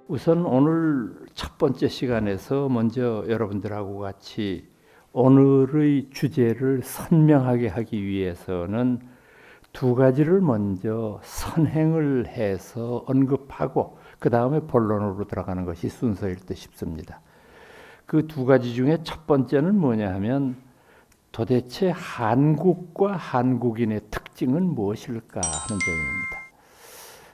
우선 오늘 첫 번째 시간에서 먼저 여러분들하고 같이 오늘의 주제를 선명하게 하기 위해서는 두 가지를 먼저 선행을 해서 언급하고 그 다음에 본론으로 들어가는 것이 순서일 듯 싶습니다. 그 두 가지 중에 첫 번째는 뭐냐 하면 도대체 한국과 한국인의 특징은 무엇일까 하는 점입니다.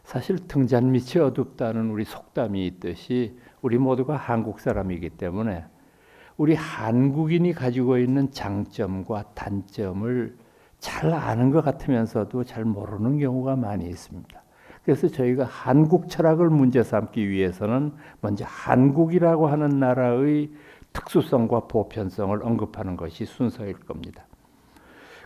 사실 등잔 밑이 어둡다는 우리 속담이 있듯이 우리 모두가 한국 사람이기 때문에 우리 한국인이 가지고 있는 장점과 단점을 잘 아는 것 같으면서도 잘 모르는 경우가 많이 있습니다. 그래서 저희가 한국 철학을 문제 삼기 위해서는 먼저 한국이라고 하는 나라의 특수성과 보편성을 언급하는 것이 순서일 겁니다.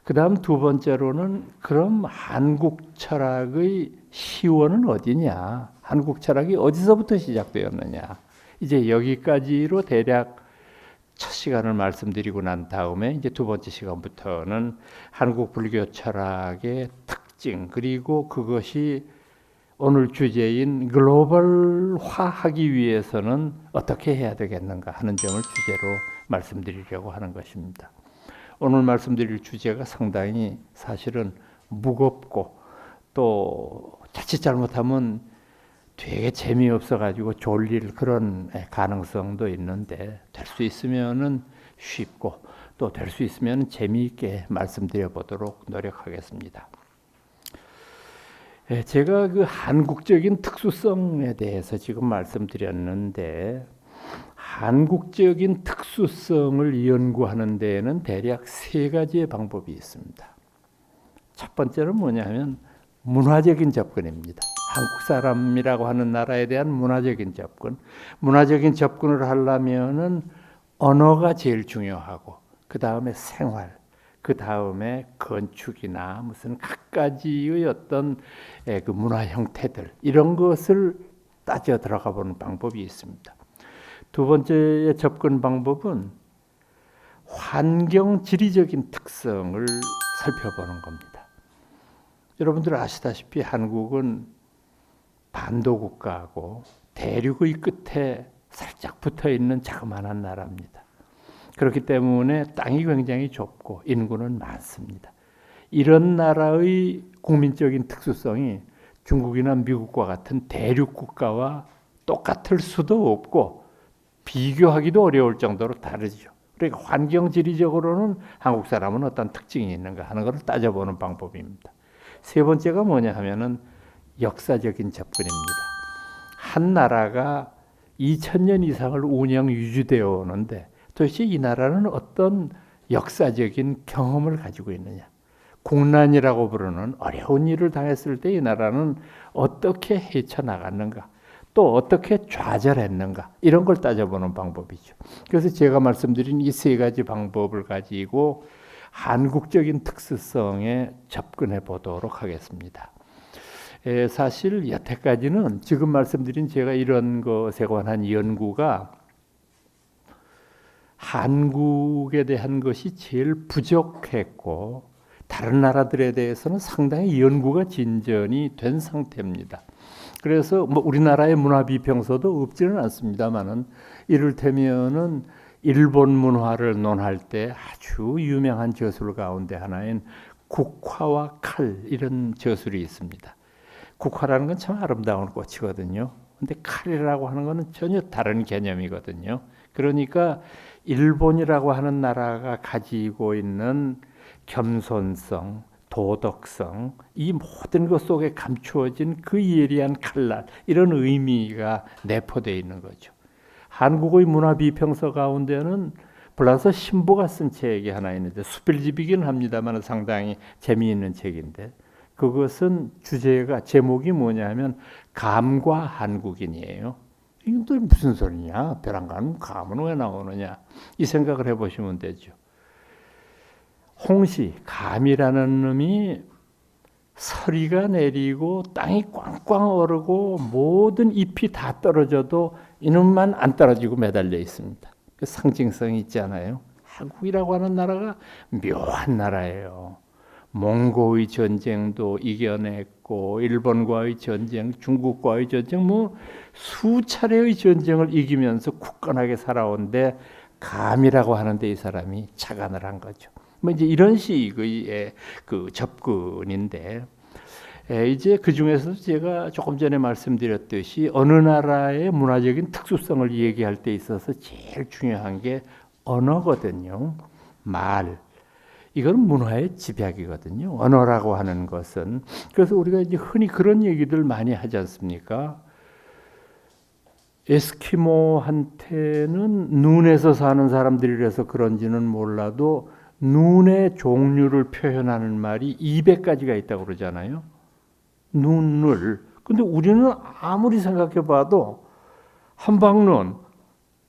그 다음 두 번째로는 그럼 한국 철학의 시원은 어디냐? 한국 철학이 어디서부터 시작되었느냐? 이제 여기까지로 대략 첫 시간을 말씀드리고 난 다음에 이제 두 번째 시간부터는 한국 불교 철학의 특징 그리고 그것이 오늘 주제인 글로벌화하기 위해서는 어떻게 해야 되겠는가 하는 점을 주제로 말씀드리려고 하는 것입니다. 오늘 말씀드릴 주제가 상당히 사실은 무겁고 또 자칫 잘못하면 되게 재미없어 가지고 졸릴 그런 가능성도 있는데 될 수 있으면은 쉽고 또 될 수 있으면 재미있게 말씀드려 보도록 노력하겠습니다. 제가 그 한국적인 특수성에 대해서 지금 말씀드렸는데 한국적인 특수성을 연구하는 데에는 대략 세 가지의 방법이 있습니다. 첫 번째는 뭐냐면 문화적인 접근입니다. 한국 사람이라고 하는 나라에 대한 문화적인 접근. 문화적인 접근을 하려면은 언어가 제일 중요하고 그 다음에 생활, 그 다음에 건축이나 무슨 갖가지의 어떤 그 문화 형태들 이런 것을 따져 들어가 보는 방법이 있습니다. 두 번째의 접근 방법은 환경 지리적인 특성을 살펴보는 겁니다. 여러분들 아시다시피 한국은 반도 국가하고 대륙의 끝에 살짝 붙어 있는 자그마한 나라입니다. 그렇기 때문에 땅이 굉장히 좁고 인구는 많습니다. 이런 나라의 국민적인 특수성이 중국이나 미국과 같은 대륙 국가와 똑같을 수도 없고 비교하기도 어려울 정도로 다르죠. 그러니까 환경 지리적으로는 한국 사람은 어떤 특징이 있는가 하는 것을 따져보는 방법입니다. 세 번째가 뭐냐 하면은 역사적인 접근입니다. 한 나라가 2000년 이상을 운영 유지되어 오는데 도대체 이 나라는 어떤 역사적인 경험을 가지고 있느냐. 국난이라고 부르는 어려운 일을 당했을 때 이 나라는 어떻게 헤쳐나갔는가. 또 어떻게 좌절했는가 이런 걸 따져보는 방법이죠. 그래서 제가 말씀드린 이 세 가지 방법을 가지고 한국적인 특수성에 접근해 보도록 하겠습니다. 사실 여태까지는 지금 말씀드린 제가 이런 것에 관한 연구가 한국에 대한 것이 제일 부족했고 다른 나라들에 대해서는 상당히 연구가 진전이 된 상태입니다. 그래서 뭐 우리나라의 문화 비평서도 없지는 않습니다만은 이를테면은 일본 문화를 논할 때 아주 유명한 저술 가운데 하나인 국화와 칼 이런 저술이 있습니다. 국화라는 건 참 아름다운 꽃이거든요. 근데 칼이라고 하는 것은 전혀 다른 개념이거든요. 그러니까 일본이라고 하는 나라가 가지고 있는 겸손성, 도덕성, 이 모든 것 속에 감추어진 그 예리한 칼날 이런 의미가 내포되어 있는 거죠. 한국의 문화 비평서 가운데는 불란서 신보가 쓴 책이 하나 있는데 수필집이긴 합니다만 상당히 재미있는 책인데 그것은 주제가 제목이 뭐냐 하면 감과 한국인이에요. 이게 무슨 소리냐? 벼랑간 감은 왜 나오느냐? 이 생각을 해보시면 되죠. 홍시, 감이라는 놈이 서리가 내리고 땅이 꽝꽝 얼고 모든 잎이 다 떨어져도 이놈만 안 떨어지고 매달려 있습니다. 그 상징성이 있잖아요. 한국이라고 하는 나라가 묘한 나라예요. 몽고의 전쟁도 이겨냈고 했고 일본과의 전쟁, 중국과의 전쟁 뭐 수차례의 전쟁을 이기면서 굳건하게 살아온데 감이라고 하는데 이 사람이 착안을 한 거죠. 뭐 이제 이런 식의 그 접근인데 이제 그 중에서도 제가 조금 전에 말씀드렸듯이 어느 나라의 문화적인 특수성을 얘기할 때 있어서 제일 중요한 게 언어거든요. 말. 이건 문화의 집약이거든요. 언어라고 하는 것은. 그래서 우리가 이제 흔히 그런 얘기들 많이 하지 않습니까? 에스키모한테는 눈에서 사는 사람들이라서 그런지는 몰라도 눈의 종류를 표현하는 말이 200가지가 있다고 그러잖아요. 눈을. 근데 우리는 아무리 생각해 봐도 한방눈,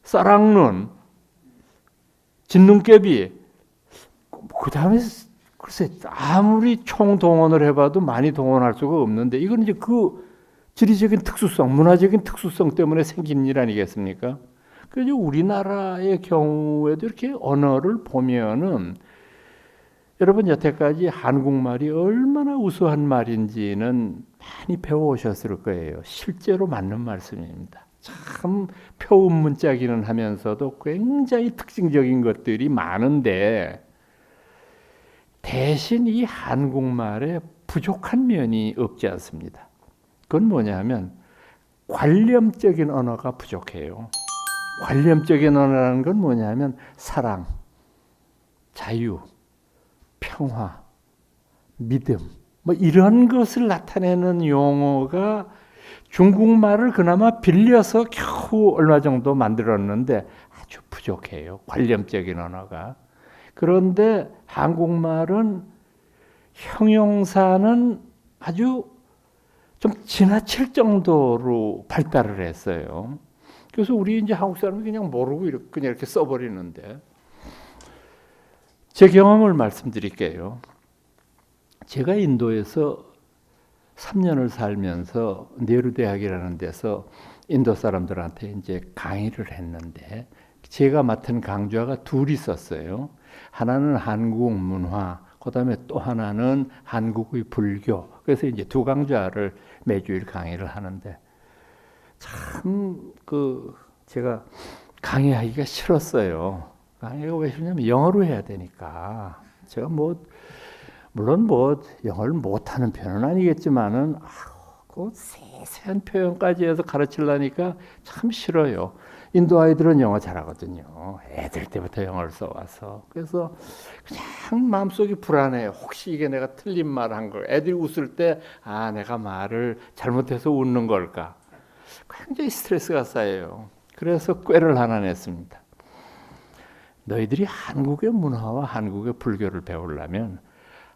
쌀랑눈, 진눈깨비, 그 다음에 글쎄 아무리 총동원을 해봐도 많이 동원할 수가 없는데 이건 이제 그 지리적인 특수성, 문화적인 특수성 때문에 생긴 일 아니겠습니까? 그래서 우리나라의 경우에도 이렇게 언어를 보면은 여러분 여태까지 한국말이 얼마나 우수한 말인지는 많이 배워오셨을 거예요. 실제로 맞는 말씀입니다. 참 표은문자기는 하면서도 굉장히 특징적인 것들이 많은데 대신 이 한국말에 부족한 면이 없지 않습니다. 그건 뭐냐면 관념적인 언어가 부족해요. 관념적인 언어라는 건 뭐냐면 사랑, 자유, 평화, 믿음 뭐 이런 것을 나타내는 용어가 중국말을 그나마 빌려서 겨우 얼마 정도 만들었는데 아주 부족해요. 관념적인 언어가. 그런데 한국말은 형용사는 아주 좀 지나칠 정도로 발달을 했어요. 그래서 우리 이제 한국 사람이 그냥 모르고 그냥 이렇게 써버리는데 제 경험을 말씀드릴게요. 제가 인도에서 3년을 살면서 네루 대학이라는 데서 인도 사람들한테 이제 강의를 했는데 제가 맡은 강좌가 둘이 있었어요. 하나는 한국 문화, 그다음에 또 하나는 한국의 불교. 그래서 이제 두 강좌를 매주일 강의를 하는데 참 제가 강의하기가 싫었어요. 강의가 왜 싫냐면 영어로 해야 되니까. 제가 물론 영어를 못하는 편은 아니겠지만은 그 세세한 표현까지 해서 가르치려니까 참 싫어요. 인도 아이들은 영어 잘하거든요. 애들 때부터 영어를 써와서. 그래서 그냥 마음속이 불안해요. 혹시 이게 내가 틀린 말 한 걸. 애들이 웃을 때 내가 말을 잘못해서 웃는 걸까. 굉장히 스트레스가 쌓여요. 그래서 꾀를 하나 냈습니다. 너희들이 한국의 문화와 한국의 불교를 배우려면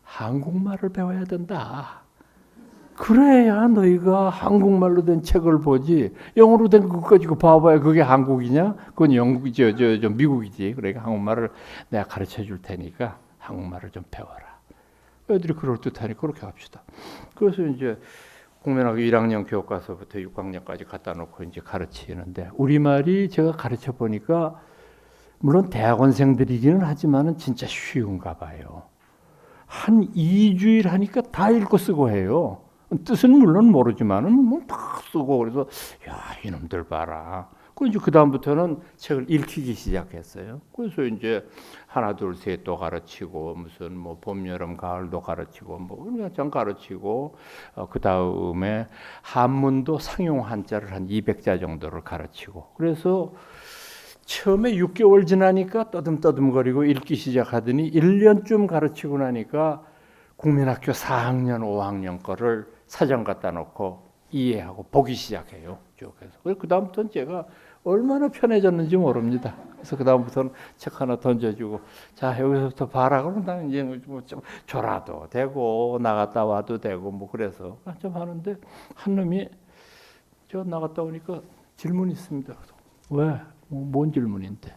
한국말을 배워야 된다. 그래야 너희가 한국말로 된 책을 보지 영어로 된 거 가지고 봐봐야 그게 한국이냐? 그건 영국이죠, 미국이지. 그러니까 한국말을 내가 가르쳐 줄 테니까 한국말을 좀 배워라. 애들이 그럴 듯하니 그렇게 합시다. 그래서 이제 국민학교 1학년 교과서부터 6학년까지 갖다 놓고 이제 가르치는데 우리말이 제가 가르쳐 보니까 물론 대학원생들이기는 하지만은 진짜 쉬운가 봐요. 한 2주일 하니까 다 읽고 쓰고 해요. 뜻은 물론 모르지만은 뭐 다 쓰고 그래서 야 이놈들 봐라. 이제 그 다음부터는 책을 읽히기 시작했어요. 그래서 이제 하나 둘 셋도 가르치고 무슨 뭐 봄 여름 가을도 가르치고 뭐 그냥 가르치고 그 다음에 한문도 상용 한자를 한 200자 정도를 가르치고 그래서 처음에 6개월 지나니까 떠듬떠듬거리고 읽기 시작하더니 1년쯤 가르치고 나니까 국민학교 4학년, 5학년 거를 사전 갖다 놓고 이해하고 보기 시작해요. 쭉 해서. 그 다음부터는 제가 얼마나 편해졌는지 모릅니다. 그래서 그 다음부터는 책 하나 던져주고 자 여기서부터 봐라. 그러면 나는 이제 뭐 좀 졸아도 되고 나갔다 와도 되고 뭐 그래서 좀 하는데 한 놈이 저 나갔다 오니까 질문이 있습니다. 왜? 뭔 질문인데?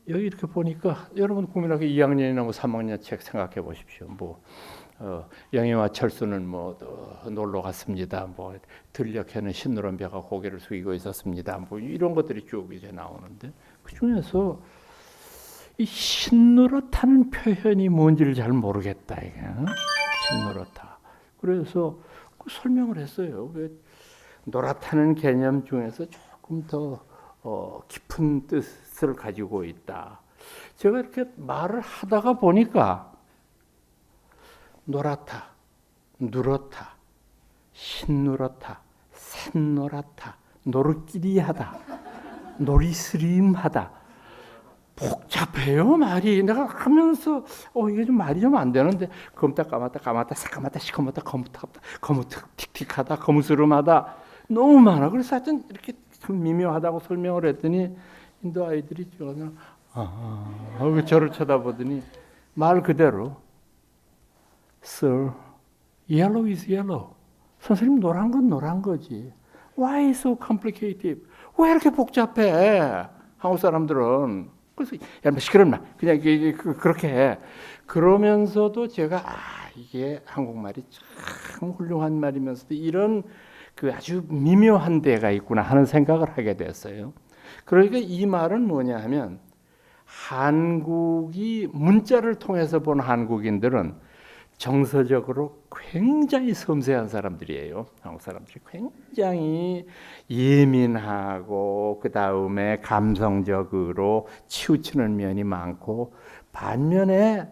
여기 이렇게 보니까 여러분 국민학교 2학년이나 뭐 3학년 책 생각해 보십시오. 영희와 철수는 놀러 갔습니다. 들녘에는 신누런벼가 고개를 숙이고 있었습니다. 이런 것들이 쭉 이제 나오는데 그 중에서 이 신누렇다는 표현이 뭔지를 잘 모르겠다. 이게 신누렇다. 그래서 설명을 했어요. 노랗다는 개념 중에서 조금 더 깊은 뜻을 가지고 있다. 제가 이렇게 말을 하다가 보니까 노랗다, 누렇다, 신누렇다, 샛노랗다, 노릇끼리하다, 노리스림하다. 복잡해요 말이. 내가 하면서 이게 좀 말이 좀 안 되는데 검다 까맣다 새까맣다 시커멓다 거무특 틱틱하다 거무스름하다 너무 많아. 그래서 하여튼 이렇게 참 미묘하다고 설명을 했더니 인도 아이들이 그냥 저를 쳐다보더니 말 그대로 Sir, yellow is yellow. 선생님 노란 건 노란 거지. Why so complicated? 왜 이렇게 복잡해? 한국 사람들은. 그래서 야, 시끄럽나? 그냥 그렇게 해. 그러면서도 제가 이게 한국말이 참 훌륭한 말이면서도 이런 그 아주 미묘한 데가 있구나 하는 생각을 하게 됐어요. 그러니까 이 말은 뭐냐 하면 한국이 문자를 통해서 본 한국인들은 정서적으로 굉장히 섬세한 사람들이에요. 한국 사람들이 굉장히 예민하고 그 다음에 감성적으로 치우치는 면이 많고 반면에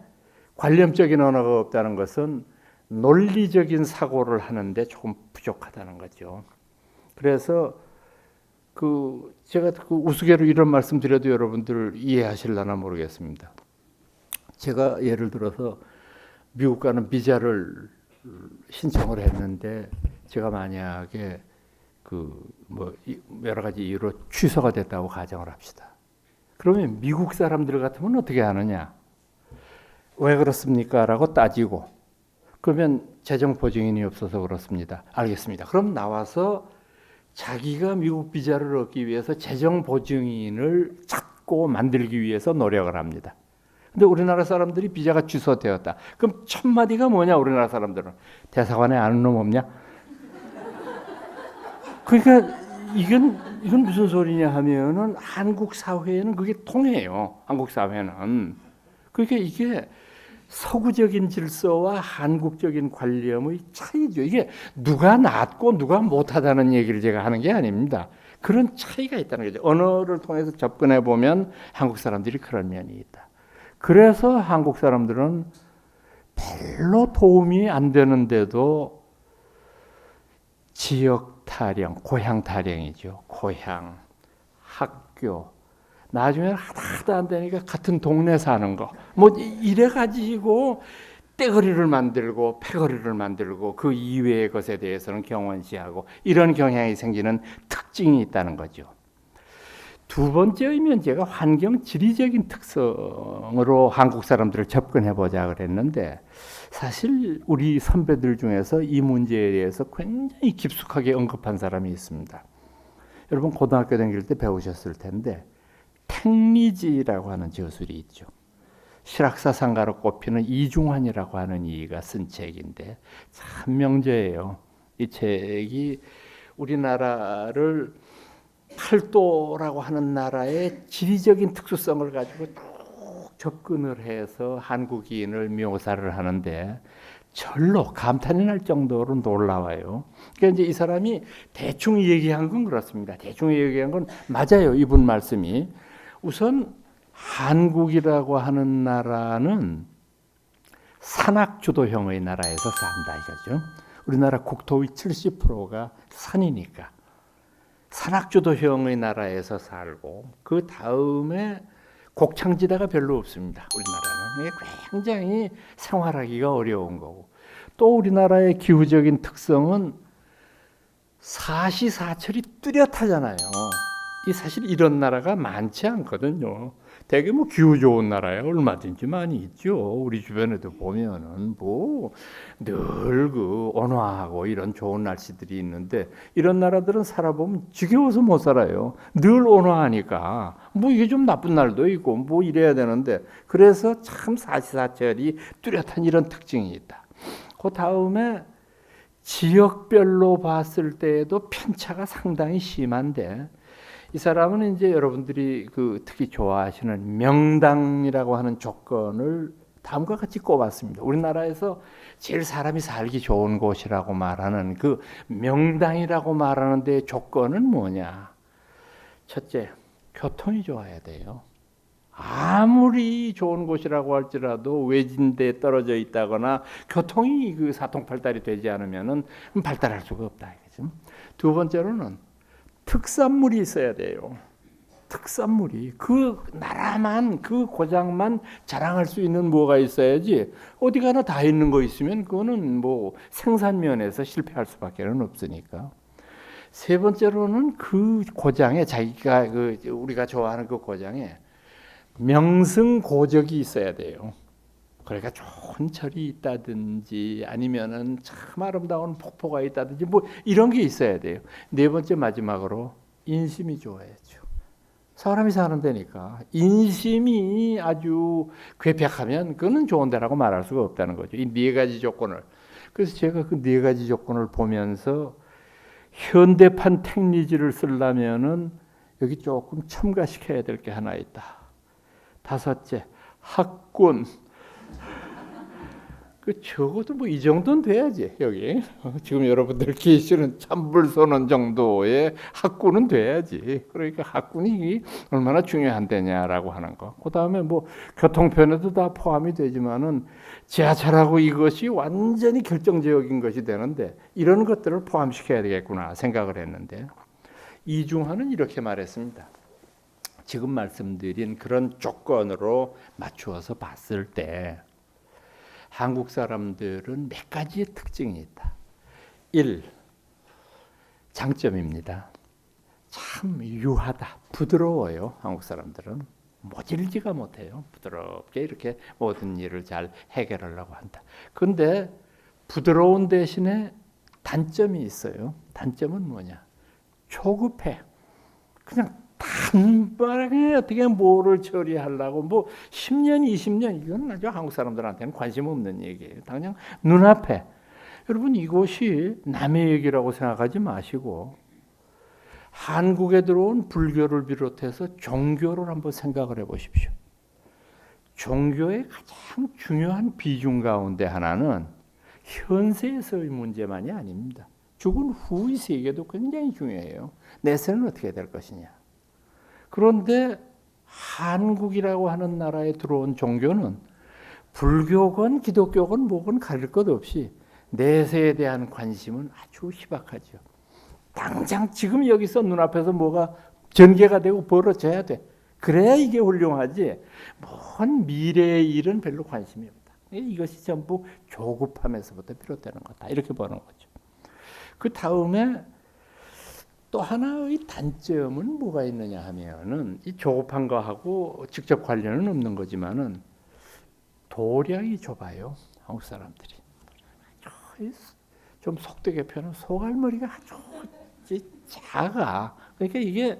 관념적인 언어가 없다는 것은 논리적인 사고를 하는데 조금 부족하다는 거죠. 그래서 제가 우스개로 이런 말씀 드려도 여러분들 이해하실려나 모르겠습니다. 제가 예를 들어서 미국 가는 비자를 신청을 했는데 제가 만약에 여러 가지 이유로 취소가 됐다고 가정을 합시다. 그러면 미국 사람들 같으면 어떻게 하느냐? 왜 그렇습니까? 라고 따지고 그러면 재정 보증인이 없어서 그렇습니다. 알겠습니다. 그럼 나와서 자기가 미국 비자를 얻기 위해서 재정 보증인을 찾고 만들기 위해서 노력을 합니다. 근데 우리나라 사람들이 비자가 취소되었다. 그럼 첫 마디가 뭐냐? 우리나라 사람들은 대사관에 아는 놈 없냐? 그러니까 이건 무슨 소리냐 하면은 한국 사회에는 그게 통해요. 한국 사회는. 그러니까 이게 서구적인 질서와 한국적인 관념의 차이죠. 이게 누가 낫고 누가 못하다는 얘기를 제가 하는 게 아닙니다. 그런 차이가 있다는 거죠. 언어를 통해서 접근해 보면 한국 사람들이 그런 면이 있다. 그래서 한국 사람들은 별로 도움이 안 되는데도 지역 타령, 고향 타령이죠. 고향, 학교, 나중에 하나도 안 되니까 같은 동네 사는 거. 이래 가지고 떼거리를 만들고 패거리를 만들고 그 이외의 것에 대해서는 경원시하고 이런 경향이 생기는 특징이 있다는 거죠. 두 번째 의미는 환경 지리적인 특성으로 한국 사람들을 접근해 보자 그랬는데 사실 우리 선배들 중에서 이 문제에 대해서 굉장히 깊숙하게 언급한 사람이 있습니다. 여러분 고등학교 다닐 때 배우셨을 텐데 탱리지라고 하는 저술이 있죠. 실학사상가로 꼽히는 이중환이라고 하는 이가 쓴 책인데 참 명저예요. 이 책이 우리나라를 팔도라고 하는 나라의 지리적인 특수성을 가지고 쭉 접근을 해서 한국인을 묘사를 하는데 절로 감탄이 날 정도로 놀라워요. 그러니까 이제 이 사람이 대충 얘기한 건 그렇습니다. 대충 얘기한 건 맞아요. 이분 말씀이. 우선 한국이라고 하는 나라는 산악주도형의 나라에서 산다 이거죠. 우리나라 국토의 70%가 산이니까. 산악주도형의 나라에서 살고 그 다음에 곡창지대가 별로 없습니다. 우리나라는 굉장히 생활하기가 어려운 거고 또 우리나라의 기후적인 특성은 사시사철이 뚜렷하잖아요. 이 사실 이런 나라가 많지 않거든요. 되게 기후 좋은 나라에 얼마든지 많이 있죠. 우리 주변에도 보면은 늘 온화하고 이런 좋은 날씨들이 있는데 이런 나라들은 살아보면 지겨워서 못 살아요. 늘 온화하니까 이게 좀 나쁜 날도 있고 이래야 되는데 그래서 참 사시사철이 뚜렷한 이런 특징이 있다. 그 다음에 지역별로 봤을 때에도 편차가 상당히 심한데 이 사람은 이제 여러분들이 특히 좋아하시는 명당이라고 하는 조건을 다음과 같이 꼽았습니다. 우리나라에서 제일 사람이 살기 좋은 곳이라고 말하는 그 명당이라고 말하는 데의 조건은 뭐냐? 첫째, 교통이 좋아야 돼요. 아무리 좋은 곳이라고 할지라도 외진데 떨어져 있다거나 교통이 그 사통팔달이 되지 않으면은 발달할 수가 없다. 그죠? 두 번째로는 특산물이 있어야 돼요. 특산물이 그 나라만 그 고장만 자랑할 수 있는 뭐가 있어야지 어디 가나 다 있는 거 있으면 그거는 뭐 생산면에서 실패할 수밖에는 없으니까. 세 번째로는 그 고장에 자기가 그 우리가 좋아하는 그 고장에 명승고적이 있어야 돼요. 그러니까 좋은 절이 있다든지 아니면은 참 아름다운 폭포가 있다든지 뭐 이런 게 있어야 돼요. 네 번째 마지막으로 인심이 좋아야죠. 사람이 사는 데니까 인심이 아주 괴팍하면 그거는 좋은 데라고 말할 수가 없다는 거죠. 이 네 가지 조건을. 그래서 제가 그 네 가지 조건을 보면서 현대판 택리지를 쓰려면은 여기 조금 첨가시켜야 될 게 하나 있다. 다섯째, 학군. 그 적어도 뭐 이 정도는 돼야지 여기. 지금 여러분들 계시는 참불선언 정도의 학군은 돼야지. 그러니까 학군이 얼마나 중요한 데냐라고 하는 거. 그 다음에 뭐 교통편에도 다 포함이 되지만은 지하철하고 이것이 완전히 결정적인 것이 되는데 이런 것들을 포함시켜야 되겠구나 생각을 했는데 이중하는 이렇게 말했습니다. 지금 말씀드린 그런 조건으로 맞추어서 봤을 때 한국 사람들은 몇 가지의 특징이 있다. 1. 장점입니다. 참 유하다. 부드러워요. 한국 사람들은. 모질지가 못해요. 부드럽게 이렇게 모든 일을 잘 해결하려고 한다. 그런데 부드러운 대신에 단점이 있어요. 단점은 뭐냐? 조급해. 그냥 단번에 어떻게 뭐를 처리하려고 뭐 10년, 20년 이건 아주 한국 사람들한테는 관심 없는 얘기예요. 그냥 눈앞에. 여러분 이것이 남의 얘기라고 생각하지 마시고 한국에 들어온 불교를 비롯해서 종교를 한번 생각을 해보십시오. 종교의 가장 중요한 비중 가운데 하나는 현세에서의 문제만이 아닙니다. 죽은 후의 세계도 굉장히 중요해요. 내세는 어떻게 될 것이냐. 그런데 한국이라고 하는 나라에 들어온 종교는 불교건 기독교건 뭐건 가릴 것 없이 내세에 대한 관심은 아주 희박하죠. 당장 지금 여기서 눈앞에서 뭐가 전개가 되고 벌어져야 돼. 그래야 이게 훌륭하지. 먼 미래의 일은 별로 관심이 없다. 이것이 전부 조급함에서부터 비롯되는 거다. 이렇게 보는 거죠. 그 다음에 또 하나의 단점은 뭐가 있느냐 하면은 이 조급한 거하고 직접 관련은 없는 거지만은 도량이 좁아요. 한국 사람들이. 좀 속되게 표현하면 소갈머리가 아주 작아. 그러니까 이게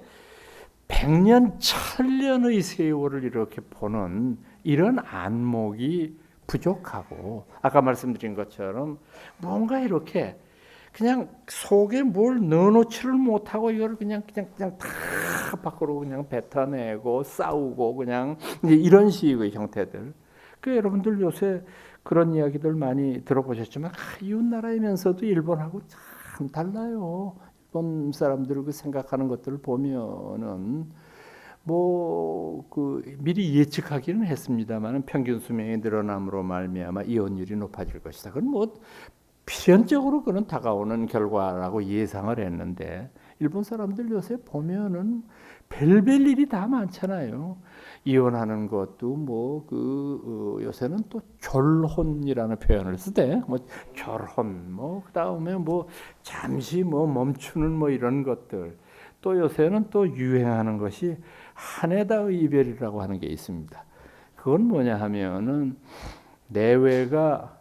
100년, 1000년의 세월을 이렇게 보는 이런 안목이 부족하고 아까 말씀드린 것처럼 뭔가 이렇게 그냥 속에 뭘 넣어놓지를 못하고 이걸 그냥 다 밖으로 그냥 뱉어내고 싸우고 그냥 이제 이런 식의 형태들. 그 여러분들 요새 그런 이야기들 많이 들어보셨지만 이웃 나라이면서도 일본하고 참 달라요. 일본 사람들 그 생각하는 것들을 보면은 뭐 그 미리 예측하기는 했습니다만은 평균 수명이 늘어남으로 말미암아 이혼율이 높아질 것이다. 그건 뭐 필연적으로 그는 다가오는 결과라고 예상을 했는데 일본 사람들 요새 보면은 별별 일이 다 많잖아요. 이혼하는 것도 뭐 요새는 또 졸혼이라는 표현을 쓰대. 뭐 졸혼 뭐 그다음에 뭐 잠시 뭐 멈추는 뭐 이런 것들. 또 요새는 또 유행하는 것이 하네다의 이별이라고 하는 게 있습니다. 그건 뭐냐 하면은 내외가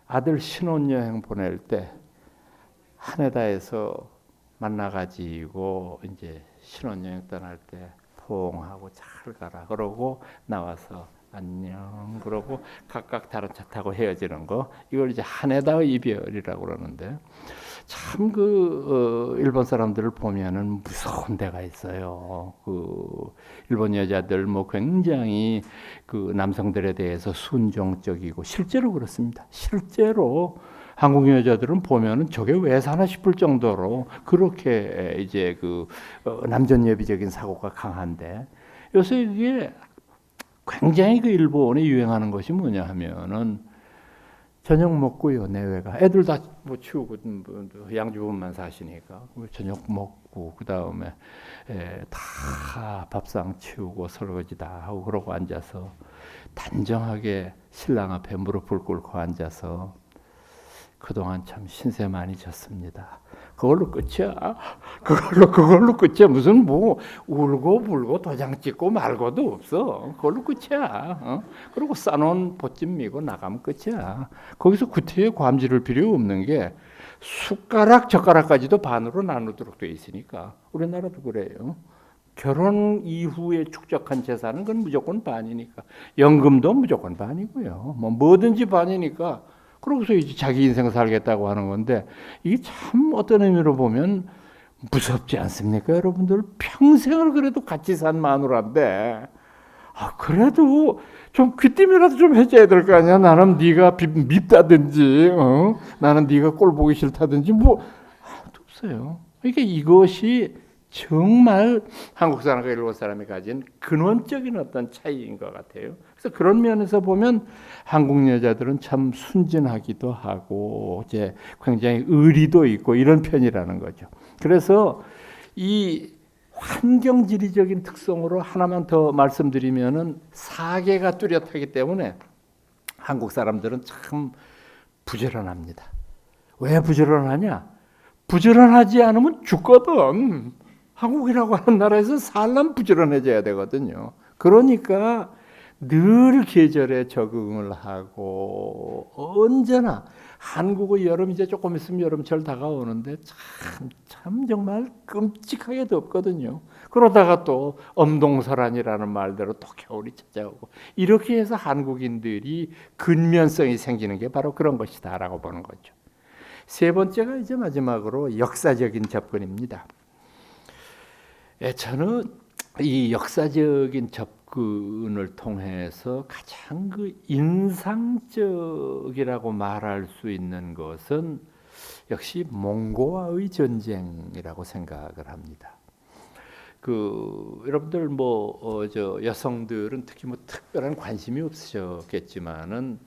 아들 신혼여행 보낼 때 하네다에서 만나가지고 이제 신혼여행 떠날 때 포옹하고 잘 가라 그러고 나와서 안녕 그러고 각각 다른 차 타고 헤어지는 거 이걸 이제 하네다의 이별이라고 그러는데 참 일본 사람들을 보면은 무서운 데가 있어요. 일본 여자들 뭐 굉장히 남성들에 대해서 순종적이고 실제로 그렇습니다. 실제로 한국 여자들은 보면은 저게 왜 사나 싶을 정도로 그렇게 이제 남존여비적인 사고가 강한데, 요새 이게 굉장히 일본에 유행하는 것이 뭐냐 하면은 저녁 먹고요, 내외가 애들 다 뭐 치우고 양주부만 사시니까 저녁 먹고 그 다음에 다 밥상 치우고 설거지 다 하고 그러고 앉아서 단정하게 신랑 앞에 무릎을 꿇고 앉아서 그동안 참 신세 많이 졌습니다. 그걸로 끝이야. 그걸로 끝이야. 무슨 뭐 울고 불고 도장 찍고 말고도 없어. 그걸로 끝이야. 그리고 싸놓은 보찜 미고 나가면 끝이야. 거기서 구태여 곪지를 필요 없는 게 숟가락 젓가락까지도 반으로 나누도록 돼 있으니까. 우리나라도 그래요. 결혼 이후에 축적한 재산은 그건 무조건 반이니까. 연금도 무조건 반이고요. 뭐든지 반이니까. 그러고서 이제 자기 인생 살겠다고 하는 건데, 이게 참 어떤 의미로 보면 무섭지 않습니까? 여러분들 평생을 그래도 같이 산 마누라인데, 그래도 좀 귀띔이라도 좀 해줘야 될 거 아니야. 나는 네가 밉다든지, 나는 네가 꼴 보기 싫다든지 뭐 아무도 없어요. 그러니까 이것이 정말 한국 사람과 일본 사람이 가진 근원적인 어떤 차이인 것 같아요. 그래서 그런 면에서 보면 한국 여자들은 참 순진하기도 하고 이제 굉장히 의리도 있고 이런 편이라는 거죠. 그래서 이 환경지리적인 특성으로 하나만 더 말씀드리면은 사계가 뚜렷하기 때문에 한국 사람들은 참 부지런합니다. 왜 부지런하냐? 부지런하지 않으면 죽거든. 한국이라고 하는 나라에서 살려면 부지런해져야 되거든요. 그러니까 늘 계절에 적응을 하고 언제나 한국의 여름, 이제 조금 있으면 여름철 다가오는데 참 정말 끔찍하게 덥거든요. 그러다가 또 엄동설한이라는 말대로 또 겨울이 찾아오고, 이렇게 해서 한국인들이 근면성이 생기는 게 바로 그런 것이다라고 보는 거죠. 세 번째가 이제 마지막으로 역사적인 접근입니다. 저는 이 역사적인 접근을 통해서 가장 인상적이라고 말할 수 있는 것은 역시 몽고와의 전쟁이라고 생각을 합니다. 여러분들 여성들은 특히 특별한 관심이 없으셨겠지만은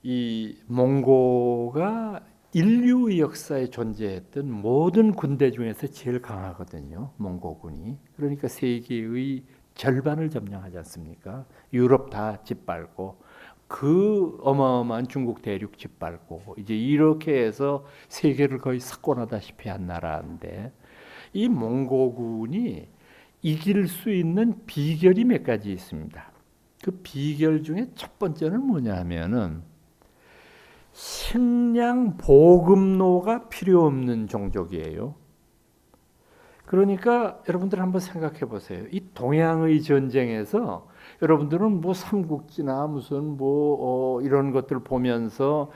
이 몽고가 인류의 역사에 존재했던 모든 군대 중에서 제일 강하거든요. 몽고군이. 그러니까 세계의 절반을 점령하지 않습니까? 유럽 다 짓밟고 그 어마어마한 중국 대륙 짓밟고 이제 이렇게 해서 세계를 거의 석권하다시피 한 나라인데, 이 몽고군이 이길 수 있는 비결이 몇 가지 있습니다. 그 비결 중에 첫 번째는 뭐냐 하면은 식량 보급로가 필요 없는 종족이에요. 그러니까 여러분들 한번 생각해 보세요. 이 동양의 전쟁에서 여러분들은 뭐 삼국지나 무슨 이런 것들 보면서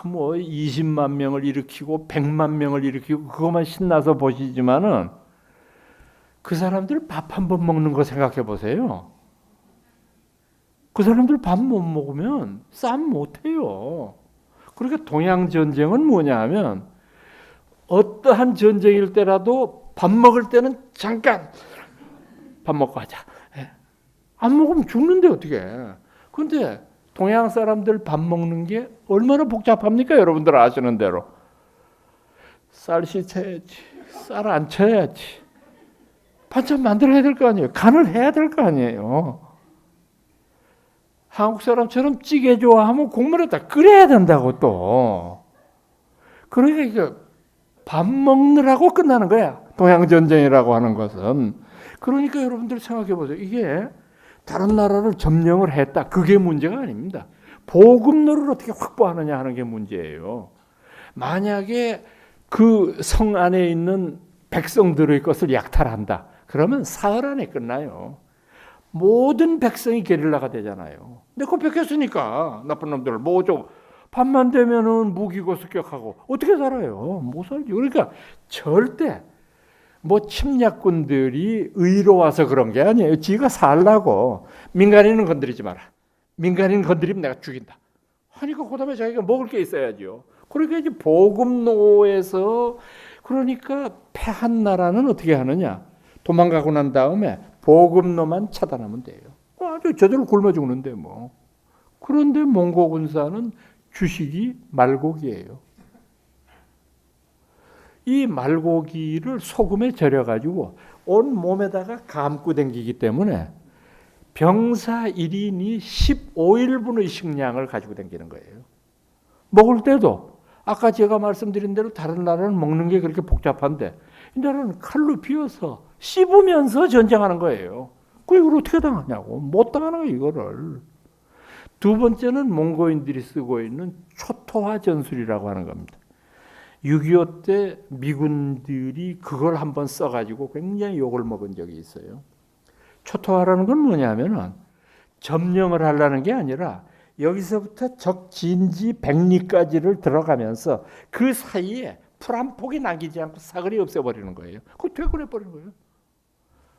20만 명을 일으키고 100만 명을 일으키고 그것만 신나서 보시지만은 그 사람들 밥 한 번 먹는 거 생각해 보세요. 그 사람들 밥 못 먹으면 싸움 못 해요. 그러니까 동양 전쟁은 뭐냐 하면 어떠한 전쟁일 때라도 밥 먹을 때는 잠깐 밥 먹고 하자. 안 먹으면 죽는데 어떻게 해. 근데 동양 사람들 밥 먹는 게 얼마나 복잡합니까? 여러분들 아시는 대로. 쌀 씻어야지. 쌀 안 쳐야지. 반찬 만들어야 될 거 아니에요. 간을 해야 될 거 아니에요. 한국 사람처럼 찌개 좋아하면 국물에다 끓여야 된다고 또. 그러니까 밥 먹느라고 끝나는 거야. 동양전쟁이라고 하는 것은. 그러니까 여러분들 생각해 보세요. 이게 다른 나라를 점령을 했다. 그게 문제가 아닙니다. 보급로를 어떻게 확보하느냐 하는 게 문제예요. 만약에 그 성 안에 있는 백성들의 것을 약탈한다. 그러면 사흘 안에 끝나요. 모든 백성이 게릴라가 되잖아요. 근데 그거 뺏겼으니까 나쁜 놈들 밤만 되면은 무기고 습격하고 어떻게 살아요? 못 살죠. 그러니까 절대 뭐 침략군들이 의로와서 그런 게 아니에요. 지가 살라고. 민간인은 건드리지 마라. 민간인 건드리면 내가 죽인다. 하니까 그다음에 자기가 먹을 게 있어야죠. 그러니까 이제 보급로에서 그러니까 패한 나라는 어떻게 하느냐? 도망가고 난 다음에 보급로만 차단하면 돼요. 아주 저절로 굶어 죽는데 뭐. 그런데 몽고 군사는 주식이 말고기예요. 이 말고기를 소금에 절여가지고 온 몸에다가 감고 댕기기 때문에 병사 1인이 15일분의 식량을 가지고 댕기는 거예요. 먹을 때도 아까 제가 말씀드린 대로 다른 나라는 먹는 게 그렇게 복잡한데 이 나라는 칼로 비워서 씹으면서 전쟁하는 거예요. 그 이걸 어떻게 당하냐고. 못 당하는 거예요, 이거를. 두 번째는 몽고인들이 쓰고 있는 초토화 전술이라고 하는 겁니다. 6.25 때 미군들이 그걸 한번 써가지고 굉장히 욕을 먹은 적이 있어요. 초토화라는 건 뭐냐면은 점령을 하려는 게 아니라 여기서부터 적 진지 100리까지를 들어가면서 그 사이에 풀 한 폭이 남기지 않고 사거리 없애버리는 거예요. 그거 퇴근해버리는 거예요.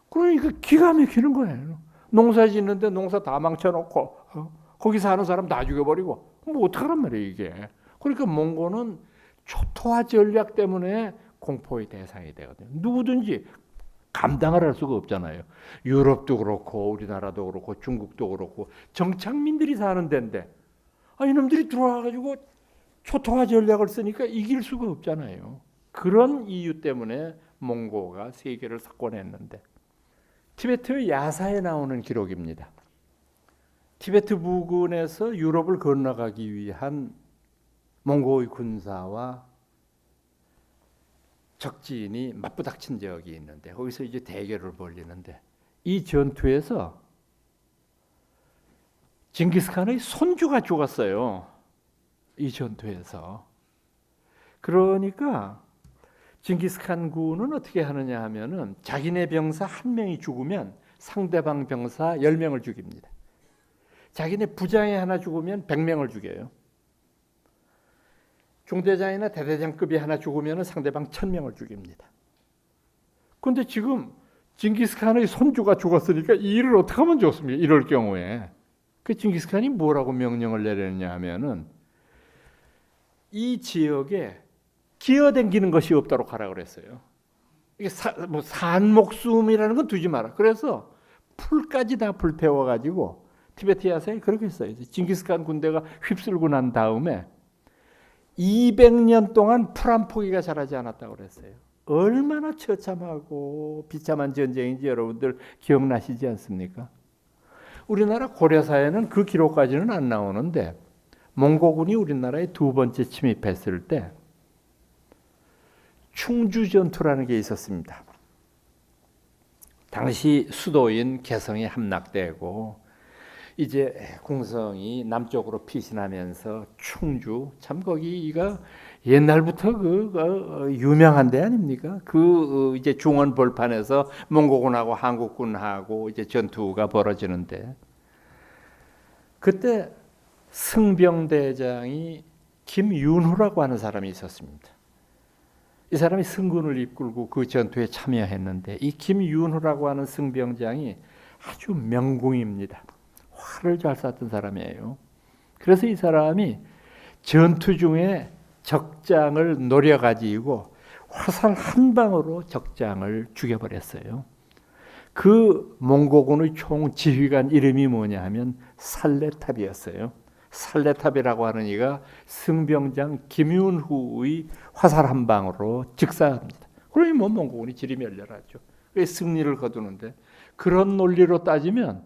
그러니까 기가 막히는 거예요. 농사 짓는데 농사 다 망쳐놓고 거기 사는 사람 다 죽여버리고 뭐 어떡하란 말이에요 이게. 그러니까 몽고는 초토화 전략 때문에 공포의 대상이 되거든요. 누구든지 감당을 할 수가 없잖아요. 유럽도 그렇고 우리나라도 그렇고 중국도 그렇고 정착민들이 사는 데인데 이놈들이 들어와가지고 초토화 전략을 쓰니까 이길 수가 없잖아요. 그런 이유 때문에 몽고가 세계를 석권했는데 티베트 야사에 나오는 기록입니다. 티베트 부근에서 유럽을 건너가기 위한 몽고의 군사와 적진이 맞부닥친 적이 있는데 거기서 이제 대결을 벌이는데 이 전투에서 징기스칸의 손주가 죽었어요. 이 전투에서. 그러니까 징기스칸 군은 어떻게 하느냐 하면은 자기네 병사 한 명이 죽으면 상대방 병사 10명을 죽입니다. 자기네 부장이 하나 죽으면 100명을 죽여요. 중대장이나 대대장급이 하나 죽으면 상대방 1000명을 죽입니다. 그런데 지금 징기스칸의 손주가 죽었으니까 이 일을 어떻게 하면 좋습니까? 이럴 경우에. 그 징기스칸이 뭐라고 명령을 내렸냐 하면은 이 지역에 기어댕기는 것이 없도록 하라 그랬어요. 이게 산목숨이라는 건 두지 마라. 그래서 풀까지 다 불태워가지고 티베트 야사에 그렇게 했어요. 징기스칸 군대가 휩쓸고 난 다음에 200년 동안 풀 한 포기가 자라지 않았다고 그랬어요. 얼마나 처참하고 비참한 전쟁인지 여러분들 기억나시지 않습니까? 우리나라 고려사에는 그 기록까지는 안 나오는데 몽고군이 우리나라에 두 번째 침입했을 때 충주 전투라는 게 있었습니다. 당시 수도인 개성이 함락되고 이제 공성이 남쪽으로 피신하면서 충주 참 거기가 옛날부터 유명한 데 아닙니까? 이제 중원 벌판에서 몽고군하고 한국군하고 이제 전투가 벌어지는데 그때 승병대장이 김윤후라고 하는 사람이 있었습니다. 이 사람이 승군을 이끌고 그 전투에 참여했는데 이 김윤후라고 하는 승병장이 아주 명궁입니다. 활을 잘 쐈던 사람이에요. 그래서 이 사람이 전투 중에 적장을 노려가지고 화살 한 방으로 적장을 죽여버렸어요. 그 몽고군의 총 지휘관 이름이 뭐냐 하면 살레탑이었어요. 살레탑이라고 하는 이가 승병장 김윤후의 화살 한 방으로 즉사합니다. 그러니 뭐 몽고군이 지리멸렬하죠. 승리를 거두는데 그런 논리로 따지면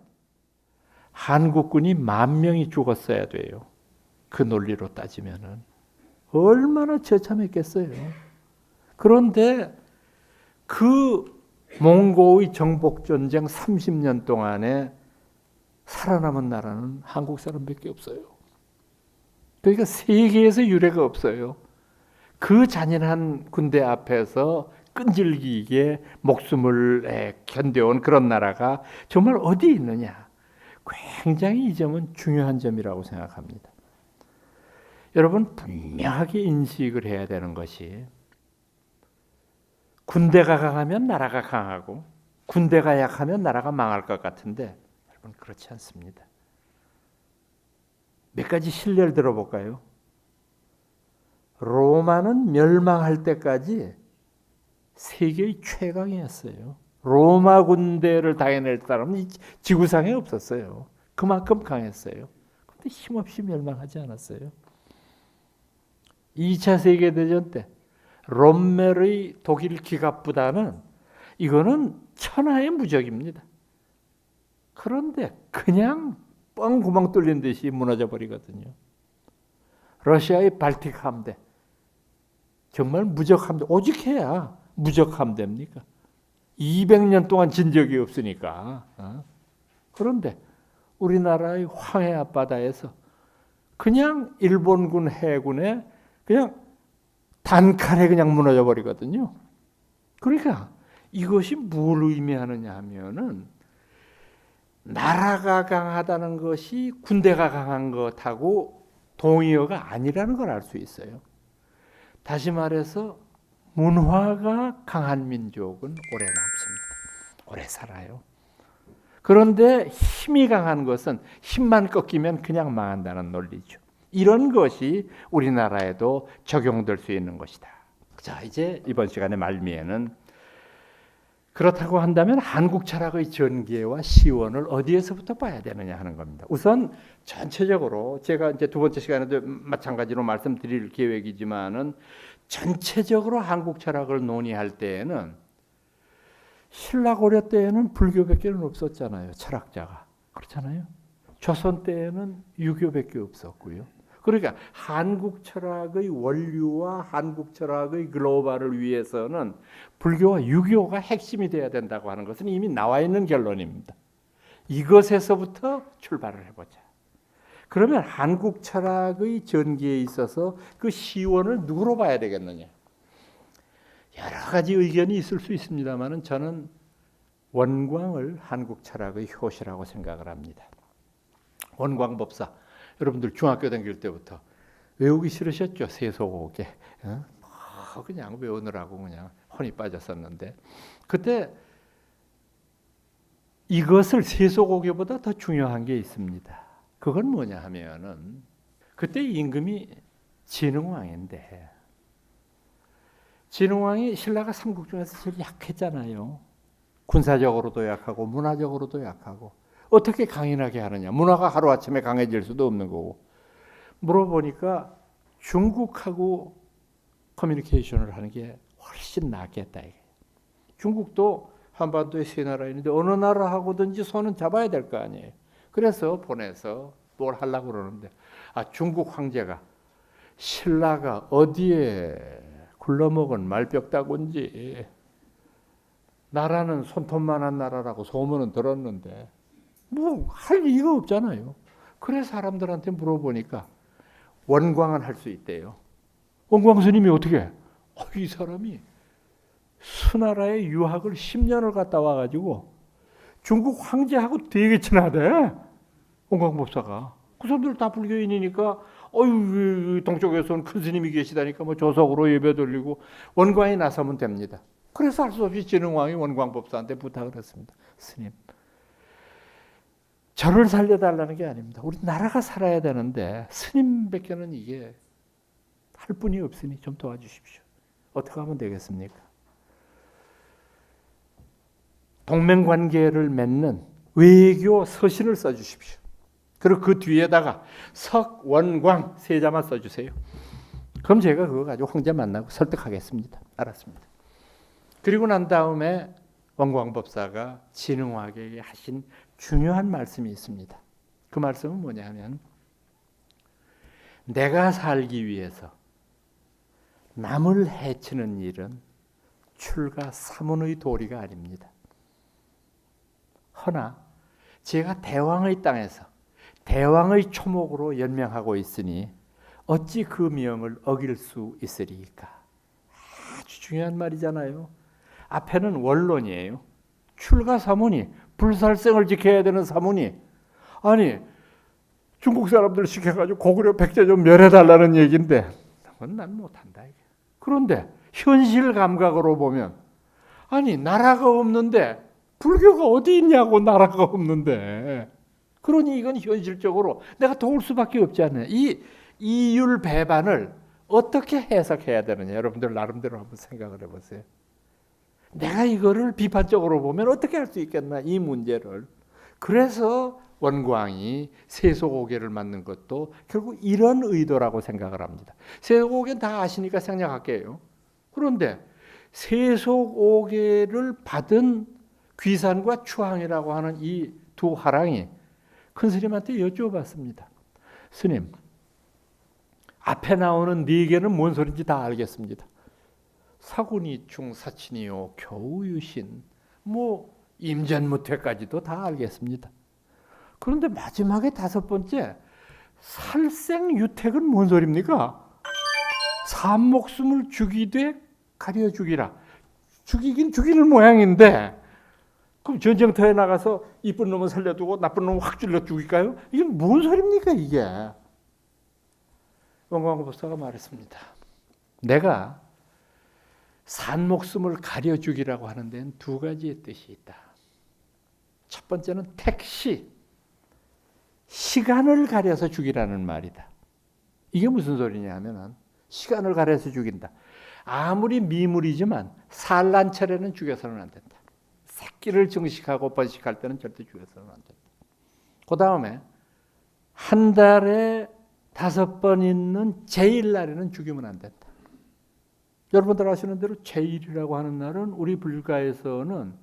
한국군이 10,000명이 죽었어야 돼요. 그 논리로 따지면은 얼마나 처참했겠어요. 그런데 그 몽고의 정복전쟁 30년 동안에 살아남은 나라는 한국 사람밖에 없어요. 그러니까 세계에서 유례가 없어요. 그 잔인한 군대 앞에서 끈질기게 목숨을 견뎌온 그런 나라가 정말 어디 있느냐. 굉장히 이 점은 중요한 점이라고 생각합니다. 여러분 분명하게 인식을 해야 되는 것이 군대가 강하면 나라가 강하고 군대가 약하면 나라가 망할 것 같은데 여러분 그렇지 않습니다. 몇 가지 실례를 들어볼까요? 로마는 멸망할 때까지 세계의 최강이었어요. 로마 군대를 당해낼 사람은 지구상에 없었어요. 그만큼 강했어요. 그런데 힘없이 멸망하지 않았어요. 2차 세계대전 때 롬멜의 독일 기갑보다는 이거는 천하의 무적입니다. 그런데 그냥 뻥 구멍 뚫린 듯이 무너져 버리거든요. 러시아의 발틱 함대 정말 무적 함대 오직해야 무적 함대입니까? 200년 동안 진 적이 없으니까. 그런데 우리나라의 황해 앞바다에서 그냥 일본군 해군에 그냥 단칼에 그냥 무너져 버리거든요. 그러니까 이것이 뭘 의미하느냐 하면은 나라가 강하다는 것이 군대가 강한 것하고 동의어가 아니라는 걸 알 수 있어요. 다시 말해서 문화가 강한 민족은 오래 남습니다. 오래 살아요. 그런데 힘이 강한 것은 힘만 꺾이면 그냥 망한다는 논리죠. 이런 것이 우리나라에도 적용될 수 있는 것이다. 자, 이제 이번 시간의 말미에는 그렇다고 한다면 한국 철학의 전개와 시원을 어디에서부터 봐야 되느냐 하는 겁니다. 우선 전체적으로 제가 이제 두 번째 시간에도 마찬가지로 말씀드릴 계획이지만은 전체적으로 한국 철학을 논의할 때에는 신라 고려 때에는 불교밖에는 없었잖아요. 철학자가. 그렇잖아요. 조선 때에는 유교밖에 없었고요. 그러니까 한국 철학의 원류와 한국 철학의 글로벌을 위해서는 불교와 유교가 핵심이 돼야 된다고 하는 것은 이미 나와 있는 결론입니다. 이것에서부터 출발을 해보자. 그러면 한국 철학의 전개에 있어서 그 시원을 누구로 봐야 되겠느냐? 여러 가지 의견이 있을 수 있습니다만 저는 원광을 한국 철학의 효시라고 생각을 합니다. 원광법사. 여러분들 중학교 다닐 때부터 외우기 싫으셨죠? 세소고개. 그냥 외우느라고 그냥 혼이 빠졌었는데 그때 이것을 세소고개보다 더 중요한 게 있습니다. 그건 뭐냐 하면은 그때 임금이 진흥왕인데 진흥왕이 신라가 삼국 중에서 제일 약했잖아요. 군사적으로도 약하고 문화적으로도 약하고 어떻게 강인하게 하느냐. 문화가 하루아침에 강해질 수도 없는 거고. 물어보니까 중국하고 커뮤니케이션을 하는 게 훨씬 낫겠다. 중국도 한반도에 세 나라 있는데 어느 나라하고든지 손은 잡아야 될 거 아니에요. 그래서 보내서 뭘 하려고 그러는데 중국 황제가 신라가 어디에 굴러먹은 말벽다군지 나라는 손톱만한 나라라고 소문은 들었는데 뭐 할 이유가 없잖아요. 그래 사람들한테 물어보니까 원광은 할 수 있대요. 원광 스님이 어떻게? 이 사람이 수나라에 유학을 10년을 갔다 와가지고 중국 황제하고 되게 친하대. 원광법사가. 그 사람들 다 불교인이니까 동쪽에서는 큰 스님이 계시다니까 뭐 조석으로 예배 드리고 원광이 나서면 됩니다. 그래서 할 수 없이 진흥왕이 원광법사한테 부탁을 했습니다. 스님. 저를 살려달라는 게 아닙니다. 우리 나라가 살아야 되는데 스님밖에는 이게 할 분이 없으니 좀 도와주십시오. 어떻게 하면 되겠습니까? 동맹관계를 맺는 외교 서신을 써주십시오. 그리고 그 뒤에다가 석원광 세 자만 써주세요. 그럼 제가 그거 가지고 황제 만나고 설득하겠습니다. 알았습니다. 그리고 난 다음에 원광법사가 진흥왕에게 하신 중요한 말씀이 있습니다. 그 말씀은 뭐냐 하면 내가 살기 위해서 남을 해치는 일은 출가 사문의 도리가 아닙니다. 허나 제가 대왕의 땅에서 대왕의 초목으로 연명하고 있으니 어찌 그 명을 어길 수 있으리까? 아주 중요한 말이잖아요. 앞에는 원론이에요. 출가 사문이 불살생을 지켜야 되는 사문이 아니 중국 사람들 시켜가지고 고구려 백제 좀 멸해달라는 얘기인데 그건 난 못한다. 이게. 그런데 현실 감각으로 보면 아니 나라가 없는데 불교가 어디 있냐고 나라가 없는데 그러니 이건 현실적으로 내가 도울 수밖에 없지 않느냐. 이 이율 배반을 어떻게 해석해야 되느냐. 여러분들 나름대로 한번 생각을 해보세요. 내가 이거를 비판적으로 보면 어떻게 할 수 있겠나 이 문제를. 그래서 원광이 세속오개를 만든 것도 결국 이런 의도라고 생각을 합니다. 세속오개는 다 아시니까 생략할게요. 그런데 세속오개를 받은 귀산과 추항이라고 하는 이 두 화랑이 큰 스님한테 여쭤봤습니다. 스님, 앞에 나오는 네 개는 뭔 소린지 다 알겠습니다. 사군이충 사친이요 겨우유신 뭐 임전무퇴까지도 다 알겠습니다. 그런데 마지막에 다섯 번째 살생유택은 뭔 소리입니까? 산목숨을 죽이되 가려 죽이라. 죽이긴 죽이는 모양인데 그럼 전쟁터에 나가서 이쁜 놈은 살려두고 나쁜 놈은 확 찔러 죽일까요? 이게 뭔 소리입니까 이게? 원광 법사가 말했습니다. 내가 산목숨을 가려 죽이라고 하는 데는 두 가지의 뜻이 있다. 첫 번째는 택시, 시간을 가려서 죽이라는 말이다. 이게 무슨 소리냐 하면 시간을 가려서 죽인다. 아무리 미물이지만 산란철에는 죽여서는 안 된다. 새끼를 증식하고 번식할 때는 절대 죽여서는 안 된다. 그 다음에 한 달에 5번 있는 제일날에는 죽이면 안 된다. 여러분들 아시는 대로 제일이라고 하는 날은 우리 불가에서는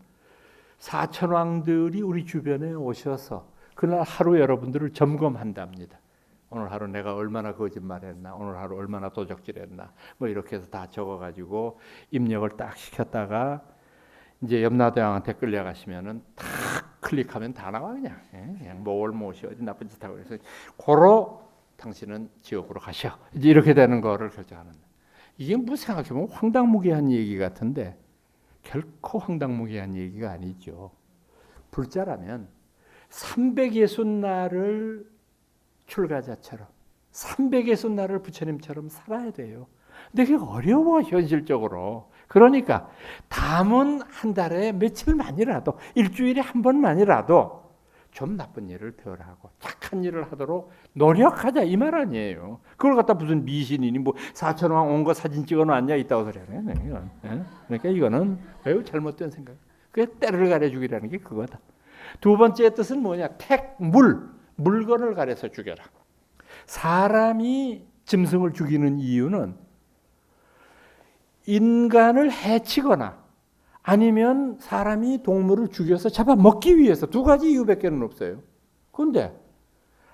사천왕들이 우리 주변에 오셔서 그날 하루 여러분들을 점검한답니다. 오늘 하루 내가 얼마나 거짓말했나, 오늘 하루 얼마나 도적질했나, 뭐 이렇게 해서 다 적어가지고 입력을 딱 시켰다가 이제 염라대왕한테 끌려가시면은 탁 클릭하면 다 나와 그냥. 그냥 뭘 못이 어디 나쁜 짓 하고 그래서 고로 당신은 지옥으로 가셔. 이제 이렇게 되는 거를 결정하는. 이게 뭐 생각해보면 황당무계한 얘기 같은데 결코 황당무계한 얘기가 아니죠. 불자라면 360날을 출가자처럼 360날을 부처님처럼 살아야 돼요. 근데 그게 어려워 현실적으로. 그러니까 담은 한 달에 며칠만이라도 일주일에 한 번만이라도 좀 나쁜 일을 덜 하고 착한 일을 하도록 노력하자 이 말 아니에요. 그걸 갖다 무슨 미신이니 뭐 사천왕 온 거 사진 찍어놨냐 있다고 소리하네. 그러니까 이거는 매우 잘못된 생각. 그게 때를 가려 죽이라는 게 그거다. 두 번째 뜻은 뭐냐? 물건을 가려서 죽여라. 사람이 짐승을 죽이는 이유는 인간을 해치거나 아니면 사람이 동물을 죽여서 잡아먹기 위해서 두 가지 이유밖에는 없어요. 그런데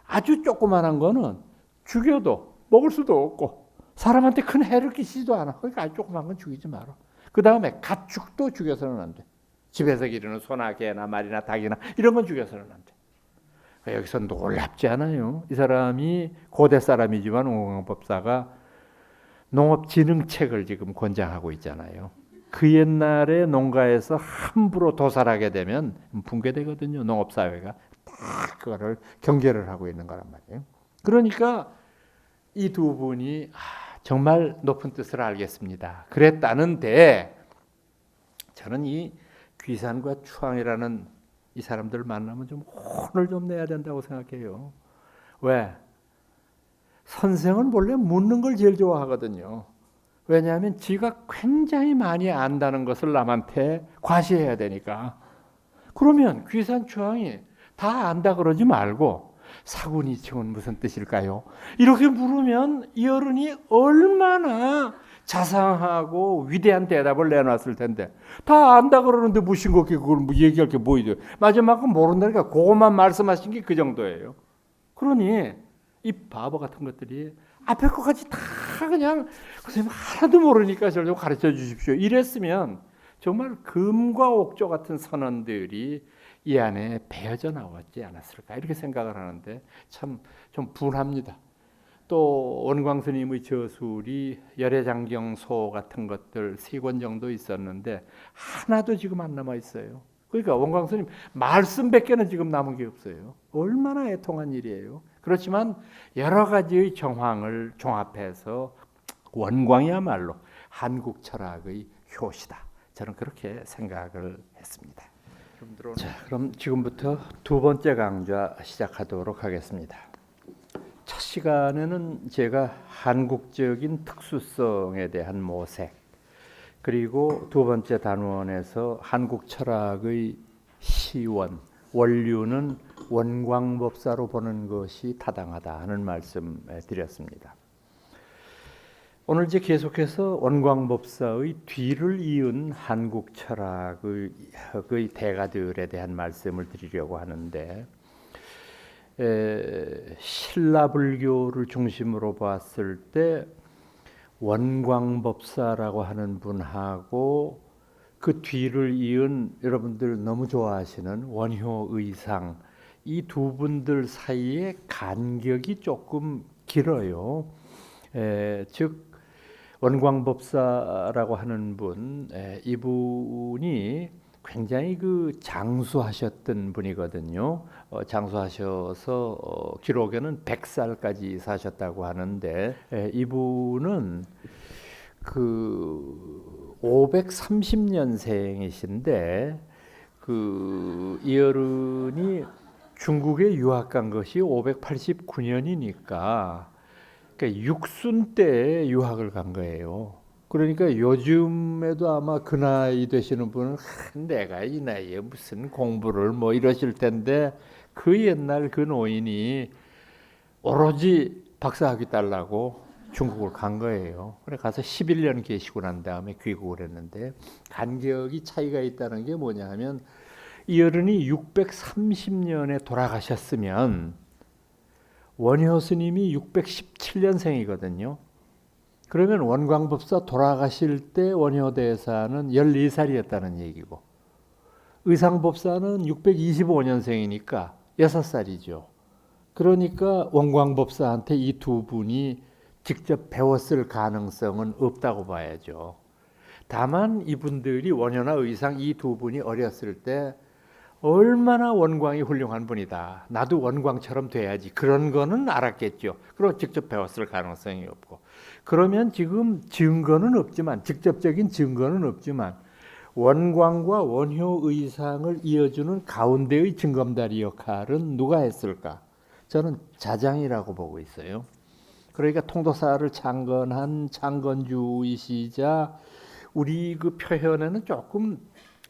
아주 조그만한 거는 죽여도 먹을 수도 없고 사람한테 큰 해를 끼치지도 않아. 그러니까 아주 조그만 건 죽이지 마라. 그 다음에 가축도 죽여서는 안 돼. 집에서 기르는 소나 개나 말이나 닭이나 이런 건 죽여서는 안 돼. 여기서 놀랍지 않아요. 이 사람이 고대 사람이지만 원광법사가 농업진흥책을 지금 권장하고 있잖아요. 그 옛날에 농가에서 함부로 도살하게 되면 붕괴되거든요. 농업사회가 딱 그거를 경계를 하고 있는 거란 말이에요. 그러니까 이 두 분이 정말 높은 뜻을 알겠습니다. 그랬다는데 저는 이 귀산과 추항이라는 이 사람들을 만나면 좀 혼을 좀 내야 된다고 생각해요. 왜? 선생은 원래 묻는 걸 제일 좋아하거든요. 왜냐하면 지가 굉장히 많이 안다는 것을 남한테 과시해야 되니까. 그러면 귀산 추항이 다 안다 그러지 말고 사군이충은 무슨 뜻일까요? 이렇게 물으면 이 어른이 얼마나 자상하고 위대한 대답을 내놨을 텐데 다 안다 그러는데 뭐 싱겁게 그걸 뭐 얘기할 게 뭐 있어요. 마지막은 모른다니까 그것만 말씀하신 게 그 정도예요. 그러니 이 바보 같은 것들이 앞에 것까지 다 그냥 선생님 하나도 모르니까 저를 좀 가르쳐 주십시오. 이랬으면 정말 금과 옥조 같은 선언들이 이 안에 배어져 나왔지 않았을까 이렇게 생각을 하는데 참 좀 분합니다. 또 원광 스님의 저술이 열애장경소 같은 것들 3권 정도 있었는데 하나도 지금 안 남아 있어요. 그러니까 원광 스님 말씀밖에는 지금 남은 게 없어요. 얼마나 애통한 일이에요. 그렇지만 여러 가지의 정황을 종합해서 원광이야말로 한국 철학의 효시다. 저는 그렇게 생각을 했습니다. 자, 그럼 지금부터 두 번째 강좌 시작하도록 하겠습니다. 첫 시간에는 제가 한국적인 특수성에 대한 모색, 그리고 두 번째 단원에서 한국 철학의 시원, 원류는 원광법사로 보는 것이 타당하다 하는 말씀 드렸습니다. 오늘 이제 계속해서 원광법사의 뒤를 이은 한국 철학의 대가들에 대한 말씀을 드리려고 하는데, 신라불교를 중심으로 봤을 때 원광법사라고 하는 분하고 그 뒤를 이은 여러분들 너무 좋아하시는 원효의상, 이 두 분들 사이의 간격이 조금 길어요. 즉 원광법사라고 하는 분, 이분이 굉장히 그 장수하셨던 분이거든요. 장수하셔서 기록에는 100살까지 사셨다고 하는데, 이분은 그 530년생이신데 그 이어른이 중국에 유학 간 것이 589년이니까 그러니까 육순 때 유학을 간 거예요. 그러니까 요즘에도 아마 그 나이 되시는 분은 내가 이 나이에 무슨 공부를 뭐 이러실 텐데, 그 옛날 그 노인이 오로지 박사학위 따려고 중국을 간 거예요. 그래 가서 11년 계시고 난 다음에 귀국을 했는데, 간격이 차이가 있다는 게 뭐냐 하면 이 어른이 630년에 돌아가셨으면 원효 스님이 617년생이거든요. 그러면 원광법사 돌아가실 때 원효대사는 14살이었다는 얘기고, 의상법사는 625년생이니까 6살이죠. 그러니까 원광법사한테 이 두 분이 직접 배웠을 가능성은 없다고 봐야죠. 다만 이분들이 원효나 의상 이 두 분이 어렸을 때 얼마나 원광이 훌륭한 분이다, 나도 원광처럼 돼야지, 그런 거는 알았겠죠. 그리고 직접 배웠을 가능성이 없고, 그러면 지금 증거는 없지만, 직접적인 증거는 없지만 원광과 원효 의상을 이어주는 가운데의 징검다리 역할은 누가 했을까? 저는 자장이라고 보고 있어요. 그러니까 통도사를 창건한 창건주이시자, 우리 그 표현에는 조금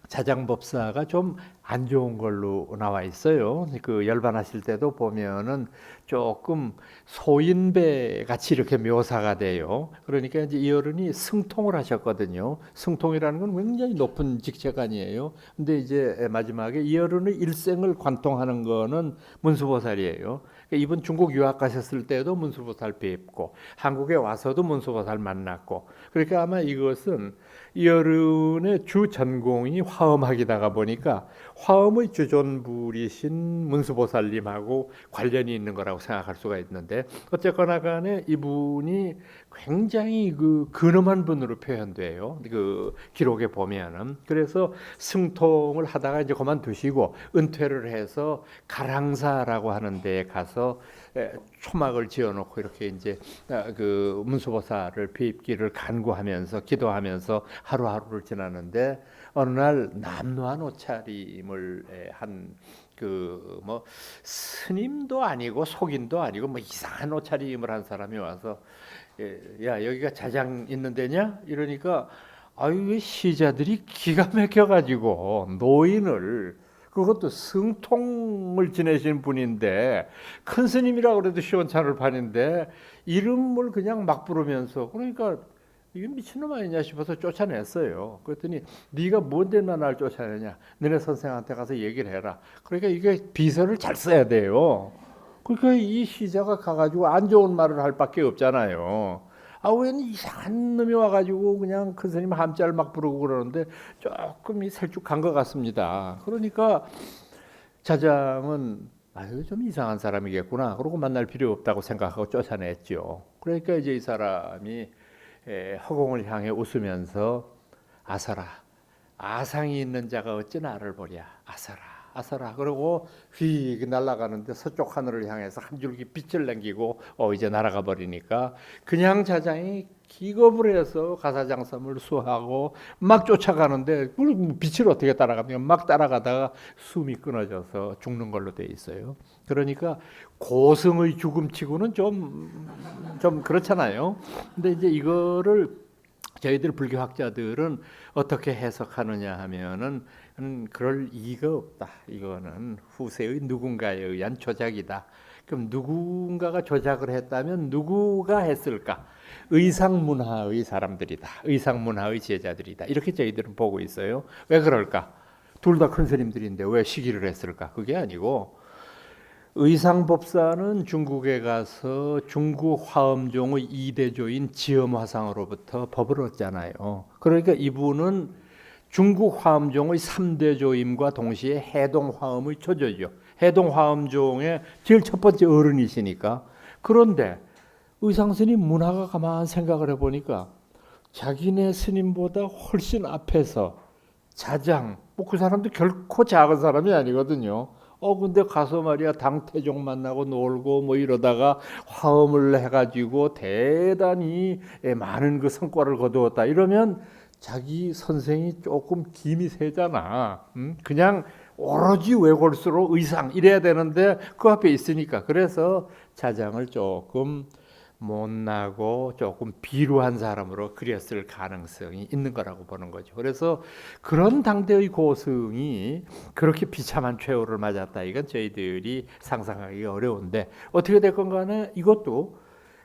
자장법사가 좀 안 좋은 걸로 나와 있어요. 그 열반하실 때도 보면은 조금 소인배 같이 이렇게 묘사가 돼요. 그러니까 이제 이 어른이 승통을 하셨거든요. 승통이라는 건 굉장히 높은 직책 아니에요. 근데 이제 마지막에 이 어른의 일생을 관통하는 거는 문수보살이에요. 이분 중국 유학 가셨을 때도 문수보살 뵙고, 한국에 와서도 문수보살 만났고, 그러니까 아마 이것은 이 어른의 주 전공이 화엄학이다가 보니까 화엄의 주존불이신 문수보살님하고 관련이 있는 거라고 생각할 수가 있는데, 어쨌거나 간에 이분이 굉장히 그 근엄한 분으로 표현돼요. 그 기록에 보면은. 그래서 승통을 하다가 이제 그만두시고 은퇴를 해서 가랑사라고 하는 데에 가서 초막을 지어놓고 이렇게 이제 그 문수보살을 뵙기를 간구하면서 기도하면서 하루하루를 지나는데, 어느 날 남루한 옷차림을 한 그 뭐 스님도 아니고 속인도 아니고 뭐 이상한 옷차림을 한 사람이 와서, 야 여기가 자장 있는 데냐? 이러니까 아유, 왜 시자들이 기가 막혀가지고 노인을, 그것도 승통을 지내신 분인데 큰 스님이라고 그래도 시원찮을 판인데 이름을 그냥 막 부르면서, 그러니까 이게 미친놈 아니냐 싶어서 쫓아냈어요. 그랬더니 네가 뭔데 날 쫓아내냐, 너네 선생한테 가서 얘기를 해라. 그러니까 이게 비서를 잘 써야 돼요. 그러니까 이 시자가 가가지고 안 좋은 말을 할 밖에 없잖아요. 아, 왜 이상한 놈이 와가지고 그냥 큰 스님 함자를 막 부르고 그러는데 조금 설득한 것 같습니다. 그러니까 자장은 아유, 좀 이상한 사람이겠구나, 그러고 만날 필요 없다고 생각하고 쫓아냈죠. 그러니까 이제 이 사람이 허공을 향해 웃으면서 아서라, 아상이 있는 자가 어찌 나를 보랴, 아서라 아서라 그러고 휙 날아가는데 서쪽 하늘을 향해서 한 줄기 빛을 남기고 이제 날아가 버리니까 그냥 자장이 기겁을 해서 가사장섬을 수하고 막 쫓아가는데 빛을 어떻게 따라갑니까? 막 따라가다가 숨이 끊어져서 죽는 걸로 돼 있어요. 그러니까 고승의 죽음치고는 좀 그렇잖아요. 근데 이제 이거를 저희들 불교학자들은 어떻게 해석하느냐 하면은 그럴 이가 없다. 이거는 후세의 누군가에 의한 조작이다. 그럼 누군가가 조작을 했다면 누구가 했을까? 의상문화의 사람들이다. 의상문화의 제자들이다. 이렇게 저희들은 보고 있어요. 왜 그럴까? 둘 다 큰 스님들인데 왜 시기를 했을까? 그게 아니고 의상법사는 중국에 가서 중국 화엄종의 이대조인 지엄화상으로부터 법을 얻잖아요. 그러니까 이분은 중국 화엄종의 3대조임과 동시에 해동화엄의 초조죠. 해동화엄종의 제일 첫 번째 어른이시니까. 그런데 의상스님 문화가 가만 생각을 해보니까 자기네 스님보다 훨씬 앞에서 자장, 그 사람도 결코 작은 사람이 아니거든요. 근데 가서 말이야 당태종 만나고 놀고 뭐 이러다가 화엄을 해가지고 대단히 많은 그 성과를 거두었다. 이러면 자기 선생이 조금 김이 세잖아. 그냥 오로지 외골수로 의상 이래야 되는데 그 앞에 있으니까. 그래서 자장을 조금 못나고 조금 비루한 사람으로 그렸을 가능성이 있는 거라고 보는 거죠. 그래서 그런 당대의 고승이 그렇게 비참한 최후를 맞았다. 이건 저희들이 상상하기 어려운데 어떻게 됐건 간에 이것도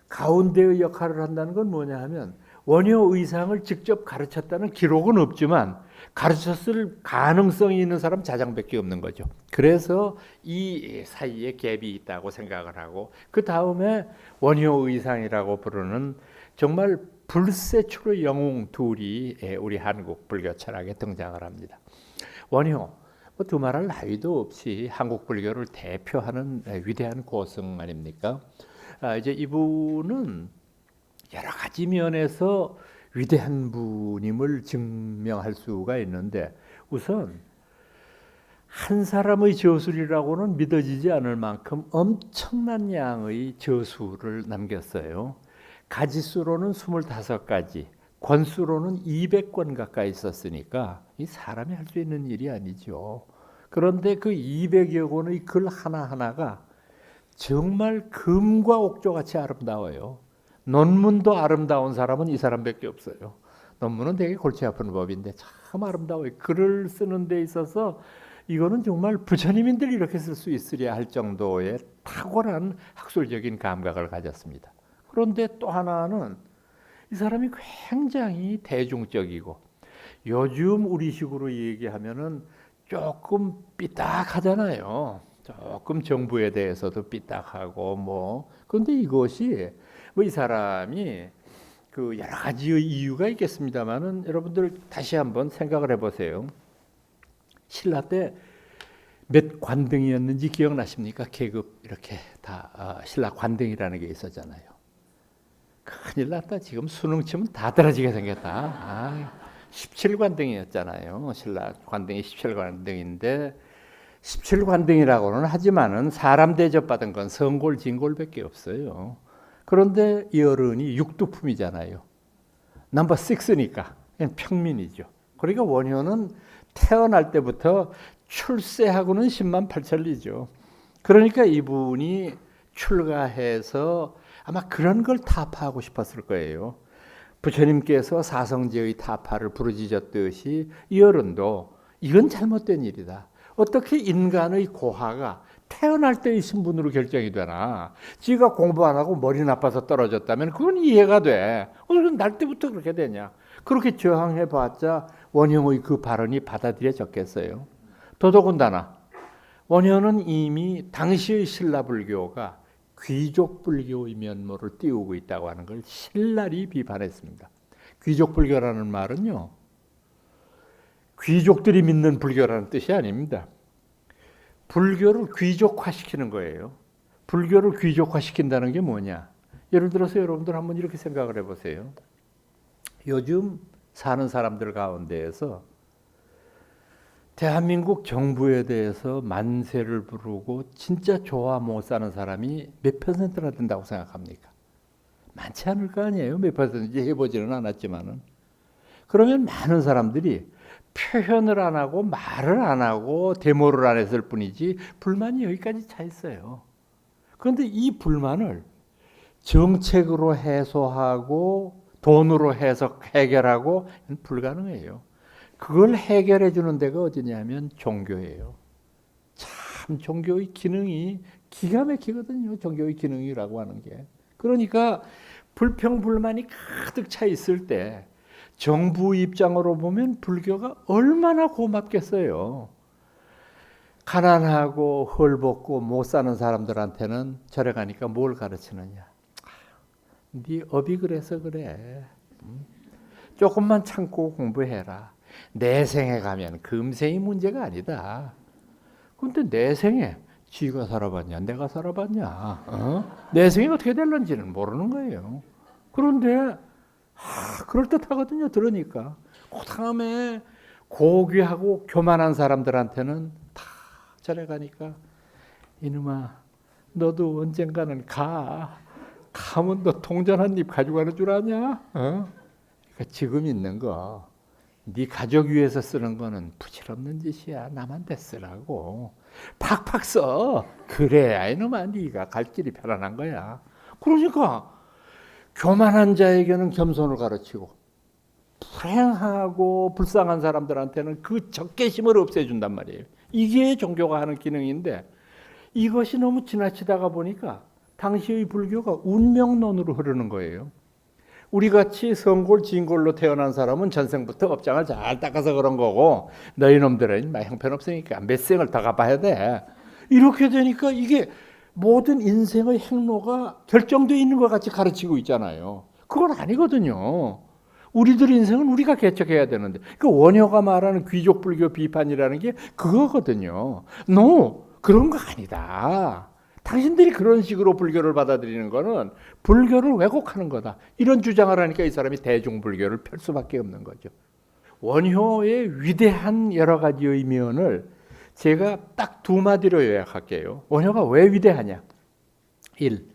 가운데의 역할을 한다는 건 뭐냐 하면 원효 의상을 직접 가르쳤다는 기록은 없지만 가르쳤을 가능성이 있는 사람 자장밖에 없는 거죠. 그래서 이 사이에 갭이 있다고 생각을 하고 그 다음에 원효 의상이라고 부르는 정말 불세출의 영웅 둘이 우리 한국 불교 철학에 등장을 합니다. 원효 두말할 나위도 없이 한국 불교를 대표하는 위대한 고승 아닙니까? 이제 이분은 여러 가지 면에서 위대한 분임을 증명할 수가 있는데 우선 한 사람의 저술이라고는 믿어지지 않을 만큼 엄청난 양의 저술을 남겼어요. 가지수로는 25가지, 권수로는 200권 가까이 썼으니까 이 사람이 할 수 있는 일이 아니죠. 그런데 그 200여 권의 글 하나하나가 정말 금과 옥조같이 아름다워요. 논문도 아름다운 사람은 이 사람밖에 없어요. 논문은 되게 골치 아픈 법인데 참 아름다워요. 글을 쓰는 데 있어서 이거는 정말 부처님인들이 이렇게 쓸 수 있으랴 할 정도의 탁월한 학술적인 감각을 가졌습니다. 그런데 또 하나는 이 사람이 굉장히 대중적이고 요즘 우리식으로 얘기하면은 조금 삐딱하잖아요. 조금 정부에 대해서도 삐딱하고 뭐. 그런데 이것이 이 사람이 그 여러 가지의 이유가 있겠습니다만은 여러분들 다시 한번 생각을 해보세요. 신라 때 몇 관등이었는지 기억나십니까? 계급 이렇게 다 신라 관등이라는 게 있었잖아요. 큰일 났다. 지금 수능 치면 다 떨어지게 생겼다. 17관등이었잖아요. 신라 관등이 17관등인데 17관등이라고는 하지만은 사람 대접받은 건 성골, 진골밖에 없어요. 그런데 이 어른이 육두품이잖아요. 넘버 6니까 그냥 평민이죠. 그러니까 원효는 태어날 때부터 출세하고는 10만 8천리죠. 그러니까 이분이 출가해서 아마 그런 걸 타파하고 싶었을 거예요. 부처님께서 사성제의 타파를 부르짖었듯이 이 어른도 이건 잘못된 일이다. 어떻게 인간의 고하가 태어날 때의 신분으로 결정이 되나? 지가 공부 안 하고 머리 나빠서 떨어졌다면 그건 이해가 돼. 어떻게 날 때부터 그렇게 되냐? 그렇게 저항해봤자 원효의 그 발언이 받아들여졌겠어요. 더더군다나 원효는 이미 당시의 신라 불교가 귀족 불교의 면모를 띄우고 있다고 하는 걸 신랄히 비판했습니다. 귀족 불교라는 말은요, 귀족들이 믿는 불교라는 뜻이 아닙니다. 불교를 귀족화시키는 거예요. 불교를 귀족화시킨다는 게 뭐냐? 예를 들어서 여러분들 한번 이렇게 생각을 해보세요. 요즘 사는 사람들 가운데에서 대한민국 정부에 대해서 만세를 부르고 진짜 좋아 못 사는 사람이 몇 퍼센트나 된다고 생각합니까? 많지 않을 거 아니에요. 몇 퍼센트 해보지는 않았지만은. 그러면 많은 사람들이 표현을 안 하고 말을 안 하고 데모를 안 했을 뿐이지 불만이 여기까지 차 있어요. 그런데 이 불만을 정책으로 해소하고 돈으로 해결하고 불가능해요. 그걸 해결해 주는 데가 어디냐면 종교예요. 참 종교의 기능이 기가 막히거든요. 종교의 기능이라고 하는 게. 그러니까 불평불만이 가득 차 있을 때 정부 입장으로 보면 불교가 얼마나 고맙겠어요. 가난하고 헐벗고 못 사는 사람들한테는 절에 가니까 뭘 가르치느냐. 네 업이 그래서 그래. 조금만 참고 공부해라. 내생에 가면 금생이 문제가 아니다. 근데 내생에 쥐가 살아봤냐 내가 살아봤냐 내생이 어떻게 될런지는 모르는 거예요. 그런데 그럴듯하거든요. 들으니까. 그 다음에 고귀하고 교만한 사람들한테는 다 절에 가니까 이놈아 너도 언젠가는 가면 너 동전 한 입 가져가는 줄 아냐? 그러니까 지금 있는 거 네 가족 위해서 쓰는 거는 부질없는 짓이야. 남한테 쓰라고. 팍팍 써. 그래야 이놈아 네가 갈 길이 편안한 거야. 그러니까 교만한 자에게는 겸손을 가르치고 불행하고 불쌍한 사람들한테는 그 적개심을 없애준단 말이에요. 이게 종교가 하는 기능인데 이것이 너무 지나치다가 보니까 당시의 불교가 운명론으로 흐르는 거예요. 우리같이 성골 진골로 태어난 사람은 전생부터 업장을 잘 닦아서 그런 거고 너희 놈들은 형편없으니까 몇 생을 더 가봐야 돼. 이렇게 되니까 이게 모든 인생의 행로가 결정되어 있는 것 같이 가르치고 있잖아요. 그건 아니거든요. 우리들 인생은 우리가 개척해야 되는데 그 원효가 말하는 귀족 불교 비판이라는 게 그거거든요. 그런 거 아니다. 당신들이 그런 식으로 불교를 받아들이는 거는 불교를 왜곡하는 거다. 이런 주장을 하니까 이 사람이 대중불교를 펼 수밖에 없는 거죠. 원효의 위대한 여러 가지의 면을 제가 딱 두 마디로 요약할게요. 원효가 왜 위대하냐? 1.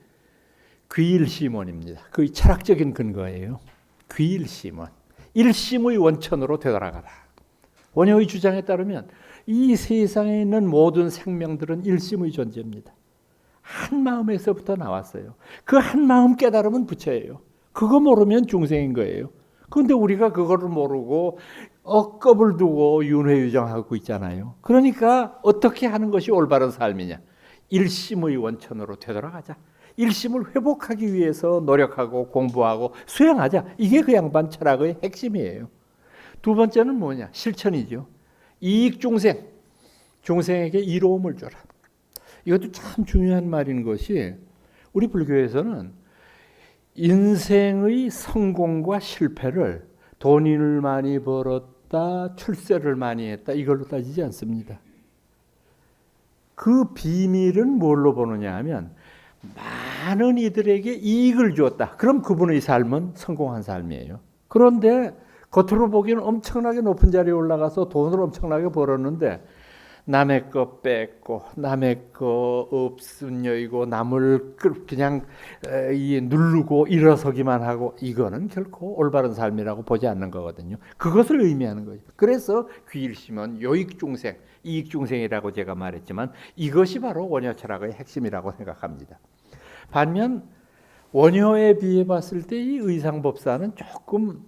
귀일심원입니다. 그 철학적인 근거예요. 귀일심원. 일심의 원천으로 되돌아가라. 원효의 주장에 따르면 이 세상에 있는 모든 생명들은 일심의 존재입니다. 한 마음에서부터 나왔어요. 그 한 마음 깨달으면 부처예요. 그거 모르면 중생인 거예요. 그런데 우리가 그거를 모르고 억겁을 두고 윤회유정하고 있잖아요. 그러니까 어떻게 하는 것이 올바른 삶이냐. 일심의 원천으로 되돌아가자. 일심을 회복하기 위해서 노력하고 공부하고 수행하자. 이게 그 양반 철학의 핵심이에요. 두 번째는 뭐냐? 실천이죠. 이익중생. 중생에게 이로움을 줘라. 이것도 참 중요한 말인 것이 우리 불교에서는 인생의 성공과 실패를 돈을 많이 벌었다, 출세를 많이 했다 이걸로 따지지 않습니다. 그 비밀은 뭘로 보느냐 하면 많은 이들에게 이익을 주었다. 그럼 그분의 삶은 성공한 삶이에요. 그런데 겉으로 보기에는 엄청나게 높은 자리에 올라가서 돈을 엄청나게 벌었는데 남의 거 뺏고 남의 거 없은 여이고 남을 그냥 누르고 일어서기만 하고 이거는 결코 올바른 삶이라고 보지 않는 거거든요. 그것을 의미하는 거죠. 그래서 귀일심은 요익중생, 이익중생이라고 제가 말했지만 이것이 바로 원효 철학의 핵심이라고 생각합니다. 반면 원효에 비해 봤을 때 이 의상법사는 조금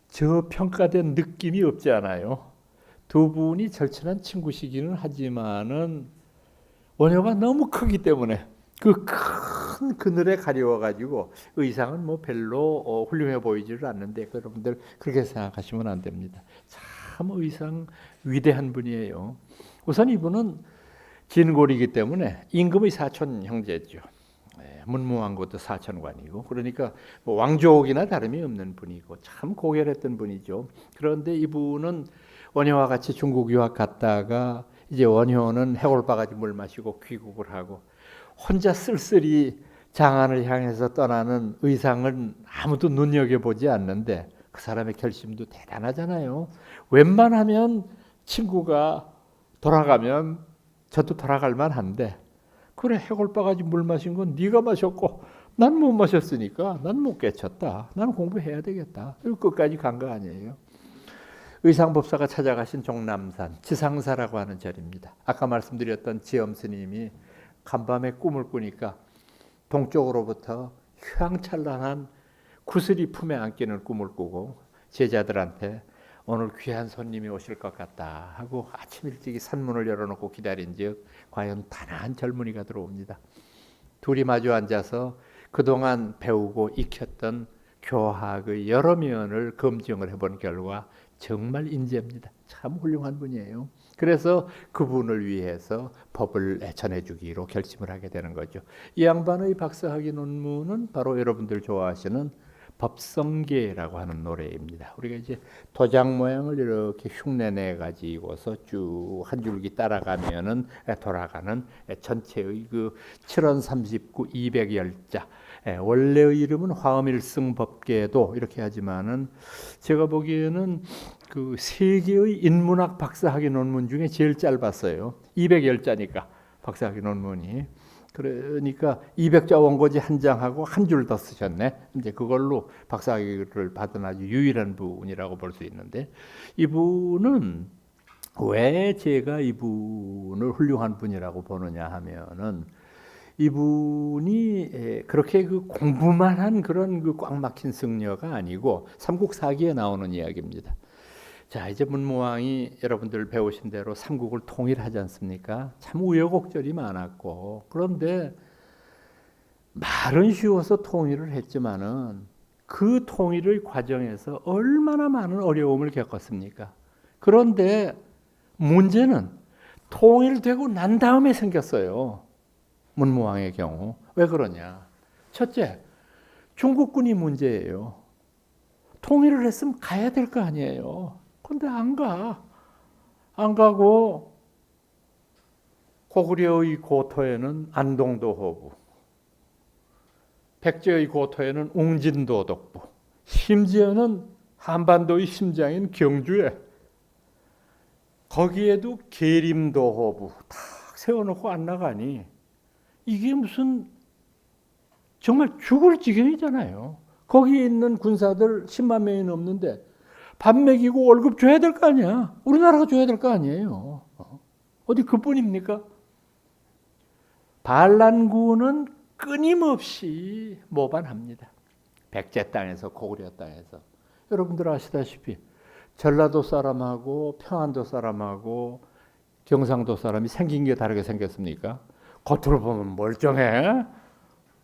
저평가된 느낌이 없지 않아요. 두 분이 절친한 친구시기는 하지만은 원효가 너무 크기 때문에 그 큰 그늘에 가려워가지고 의상은 뭐 별로 훌륭해 보이지를 않는데 여러분들 그렇게 생각하시면 안 됩니다. 참 의상 위대한 분이에요. 우선 이분은 진골이기 때문에 임금의 사촌 형제죠. 문무왕고도 사촌관이고 그러니까 뭐 왕족이나 다름이 없는 분이고 참 고결했던 분이죠. 그런데 이분은 원효와 같이 중국 유학 갔다가 이제 원효는 해골바가지 물 마시고 귀국을 하고 혼자 쓸쓸히 장안을 향해서 떠나는 의상은 아무도 눈여겨보지 않는데 그 사람의 결심도 대단하잖아요. 웬만하면 친구가 돌아가면 저도 돌아갈 만한데 그래 해골바가지 물 마신 건 네가 마셨고 난 못 마셨으니까 난 못 깨쳤다. 난 공부해야 되겠다. 끝까지 간 거 아니에요. 의상법사가 찾아가신 종남산 지상사라고 하는 절입니다. 아까 말씀드렸던 지엄 스님이 간밤에 꿈을 꾸니까 동쪽으로부터 휘황찬란한 구슬이 품에 안기는 꿈을 꾸고 제자들한테 오늘 귀한 손님이 오실 것 같다 하고 아침 일찍이 산문을 열어놓고 기다린즉 과연 단아한 젊은이가 들어옵니다. 둘이 마주 앉아서 그동안 배우고 익혔던 교학의 여러 면을 검증을 해본 결과 정말 인재입니다. 참 훌륭한 분이에요. 그래서 그분을 위해서 법을 전해주기로 결심을 하게 되는 거죠. 이 양반의 박사학위 논문은 바로 여러분들 좋아하시는 법성계라고 하는 노래입니다. 우리가 이제 도장 모양을 이렇게 흉내내 가지고서 쭉 한 줄기 따라가면은 돌아가는 전체의 그 7원 39 200열자. 원래의 이름은 화엄일승법계도 이렇게 하지만은 제가 보기에는 그 세계의 인문학 박사학위 논문 중에 제일 짧았어요. 200열자니까 박사학위 논문이. 그러니까 200자 원고지 한 장하고 한 줄 더 쓰셨네. 이제 그걸로 박사학위를 받은 아주 유일한 분이라고 볼 수 있는데 이분은 왜 제가 이분을 훌륭한 분이라고 보느냐 하면은 이분이 그렇게 그 공부만 한 그런 그 꽉 막힌 승려가 아니고 삼국사기에 나오는 이야기입니다. 자, 이제 문무왕이 여러분들 배우신 대로 삼국을 통일하지 않습니까? 참 우여곡절이 많았고 그런데 말은 쉬워서 통일을 했지만은 그 통일의 과정에서 얼마나 많은 어려움을 겪었습니까? 그런데 문제는 통일되고 난 다음에 생겼어요. 문무왕의 경우. 왜 그러냐? 첫째, 중국군이 문제예요. 통일을 했으면 가야 될 거 아니에요. 근데 안 가. 안 가고 고구려의 고토에는 안동도호부, 백제의 고토에는 웅진도독부, 심지어는 한반도의 심장인 경주에 거기에도 계림도호부 탁 세워놓고 안 나가니 이게 무슨 정말 죽을 지경이잖아요. 거기에 있는 군사들 10만 명이 넘는데 밥 먹이고 월급 줘야 될 거 아니야. 우리나라가 줘야 될 거 아니에요. 어디 그뿐입니까? 반란군은 끊임없이 모반합니다. 백제 땅에서 고구려 땅에서. 여러분들 아시다시피 전라도 사람하고 평안도 사람하고 경상도 사람이 생긴 게 다르게 생겼습니까? 겉으로 보면 멀쩡해.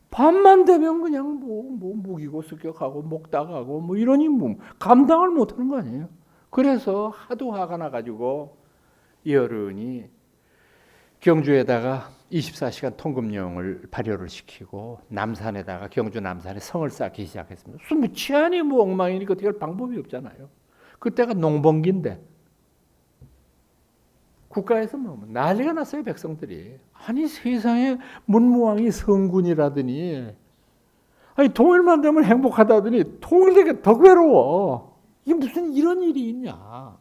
밤만 되면 그냥 뭐 무기고 습격하고 목닥하고 뭐 이러니 뭐 감당을 못하는 거 아니에요. 그래서 하도 화가 나가지고 이 어른이 경주에다가 24시간 통금령을 발효를 시키고 남산에다가 경주 남산에 성을 쌓기 시작했습니다. 무슨 치안이 뭐 엉망이니까 어떻게 할 방법이 없잖아요. 그때가 농번기인데 국가에서 뭐 난리가 났어요. 백성들이. 아니 세상에 문무왕이 성군이라더니 아니 통일만 되면 행복하다더니 통일되게 더 괴로워. 이게 무슨 이런 일이 있냐.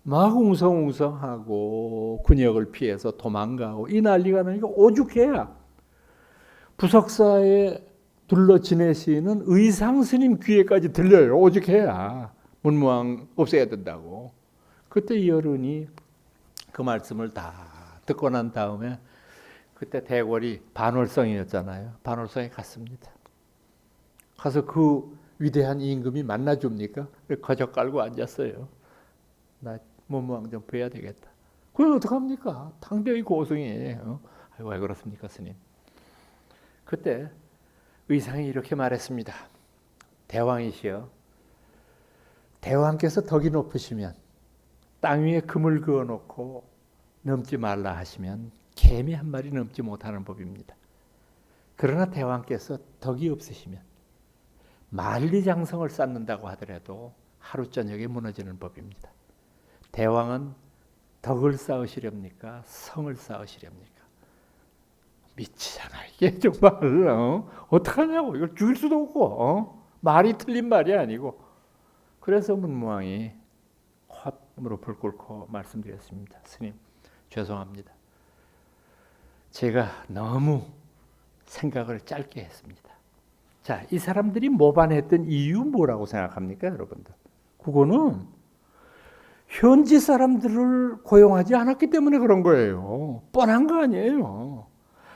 막 웅성웅성하고 군역을 피해서 도망가고 이 난리가 나니까 오죽해야 부석사에 둘러 지내시는 의상스님 귀에까지 들려요. 오죽해야 문무왕 없애야 된다고. 그때 이 어른이 그 말씀을 다 듣고 난 다음에 그때 대궐이 반월성이었잖아요. 반월성에 갔습니다. 가서 그 위대한 임금이 만나줍니까? 거적 깔고 앉았어요. 나 문무왕 좀 뵈야 되겠다. 그럼 어떡합니까? 당대의 고승이에요. 왜 그렇습니까, 스님? 그때 의상이 이렇게 말했습니다. 대왕이시여, 대왕께서 덕이 높으시면 땅 위에 금을 그어놓고 넘지 말라 하시면 개미 한 마리 넘지 못하는 법입니다. 그러나 대왕께서 덕이 없으시면 만리장성을 쌓는다고 하더라도 하루 저녁에 무너지는 법입니다. 대왕은 덕을 쌓으시렵니까? 성을 쌓으시렵니까? 미치잖아 이게 정말. 어떡하냐고. 이걸 죽일 수도 없고 말이 틀린 말이 아니고. 그래서 문무왕이 무릎을 꿇고 말씀드렸습니다. 스님, 죄송합니다. 제가 너무 생각을 짧게 했습니다. 자, 이 사람들이 모반했던 이유 뭐라고 생각합니까, 여러분들? 그거는 현지 사람들을 고용하지 않았기 때문에 그런 거예요. 뻔한 거 아니에요.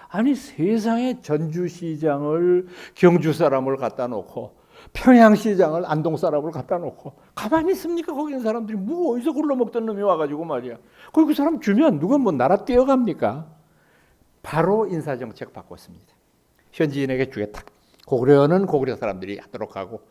아니, 세상에 전주시장을 경주 사람을 갖다 놓고 평양시장을 안동 사람을 갖다 놓고 가만히 있습니까? 거기 있는 사람들이 뭐 어디서 굴러먹던 놈이 와가지고 말이야. 그 사람 주면 누가 뭐 나라 뛰어갑니까? 바로 인사정책 바꿨습니다. 현지인에게 주겠다. 고구려는 고구려 사람들이 하도록 하고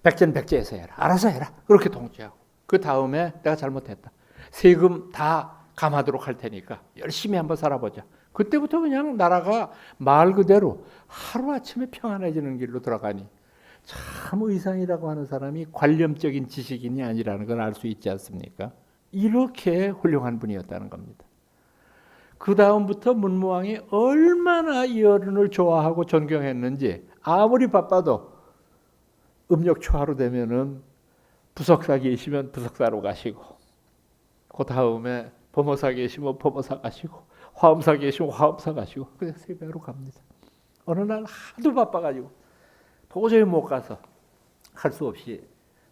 백전백제에서 해라. 알아서 해라. 그렇게 통치하고 그 다음에 내가 잘못했다. 세금 다 감하도록 할 테니까 열심히 한번 살아보자. 그때부터 그냥 나라가 말 그대로 하루아침에 평안해지는 길로 들어가니 참 의상이라고 하는 사람이 관념적인 지식인이 아니라는 걸 알 수 있지 않습니까? 이렇게 훌륭한 분이었다는 겁니다. 그 다음부터 문무왕이 얼마나 이 어른을 좋아하고 존경했는지 아무리 바빠도 음력 초하루 되면은 부석사 계시면 부석사로 가시고 그 다음에 범어사 계시면 범어사 가시고 화엄사 계시면 화엄사 가시고 그냥 세배하러 갑니다. 어느 날 하도 바빠가지고 도저히 못 가서 할 수 없이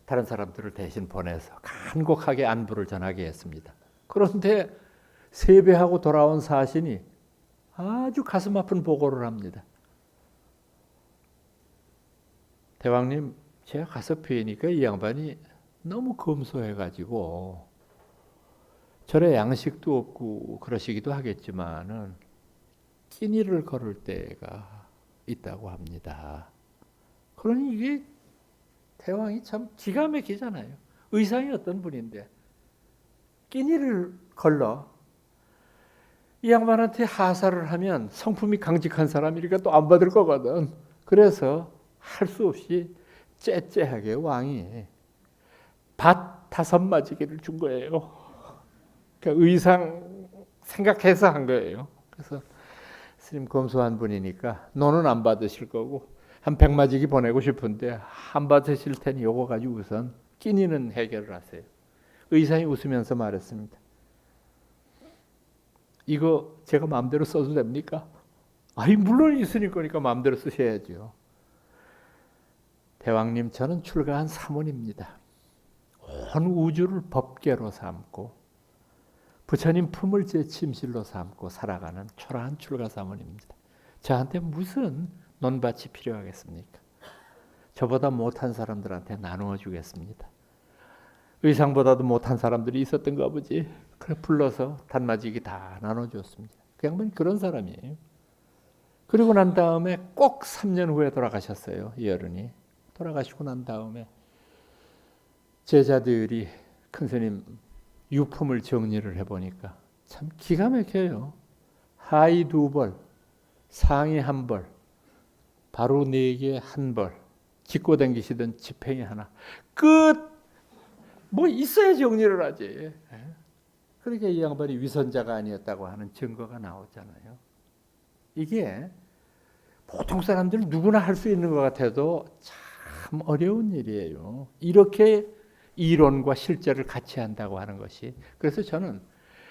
다른 사람들을 대신 보내서 간곡하게 안부를 전하게 했습니다. 그런데 세배하고 돌아온 사신이 아주 가슴 아픈 보고를 합니다. 대왕님, 제가 가서 뵈니까 이 양반이 너무 검소해가지고 절에 양식도 없고 그러시기도 하겠지만은 끼니를 걸을 때가 있다고 합니다. 그러니 이게 대왕이 참 기가 막히잖아요. 의상이 어떤 분인데 끼니를 걸러 이 양반한테 하사를 하면 성품이 강직한 사람이니까 또 안 받을 거거든. 그래서 할 수 없이 째째하게 왕이 밭 5마지기를 준 거예요. 그러니까 의상 생각해서 한 거예요. 그래서 스님 검소한 분이니까 너는 안 받으실 거고 한 100마지기 보내고 싶은데 안 받으실 테니 요거 가지고 우선 끼니는 해결을 하세요. 의상이 웃으면서 말했습니다. 이거 제가 마음대로 써도 됩니까? 아니 물론 있으니 거니까 마음대로 쓰셔야죠. 대왕님, 저는 출가한 사문입니다. 온 우주를 법계로 삼고 부처님 품을 제 침실로 삼고 살아가는 초라한 출가 사문입니다. 저한테 무슨 논밭이 필요하겠습니까? 저보다 못한 사람들한테 나누어 주겠습니다. 의상보다도 못한 사람들이 있었던가 보지. 그래 불러서 단마지기 다 나눠줬습니다. 그 양반이 그런 사람이에요. 그리고 난 다음에 꼭 3년 후에 돌아가셨어요. 이 어른이. 돌아가시고 난 다음에 제자들이 큰 스님 유품을 정리를 해보니까 참 기가 막혀요. 하의 2벌, 상의 1벌, 바로 4개 1벌, 짚고 다니시던 지팽이 하나. 끝! 뭐 있어야 정리를 하지. 그러니까 이 양반이 위선자가 아니었다고 하는 증거가 나오잖아요. 이게 보통 사람들 누구나 할 수 있는 것 같아도 참 어려운 일이에요. 이렇게 이론과 실제를 같이 한다고 하는 것이. 그래서 저는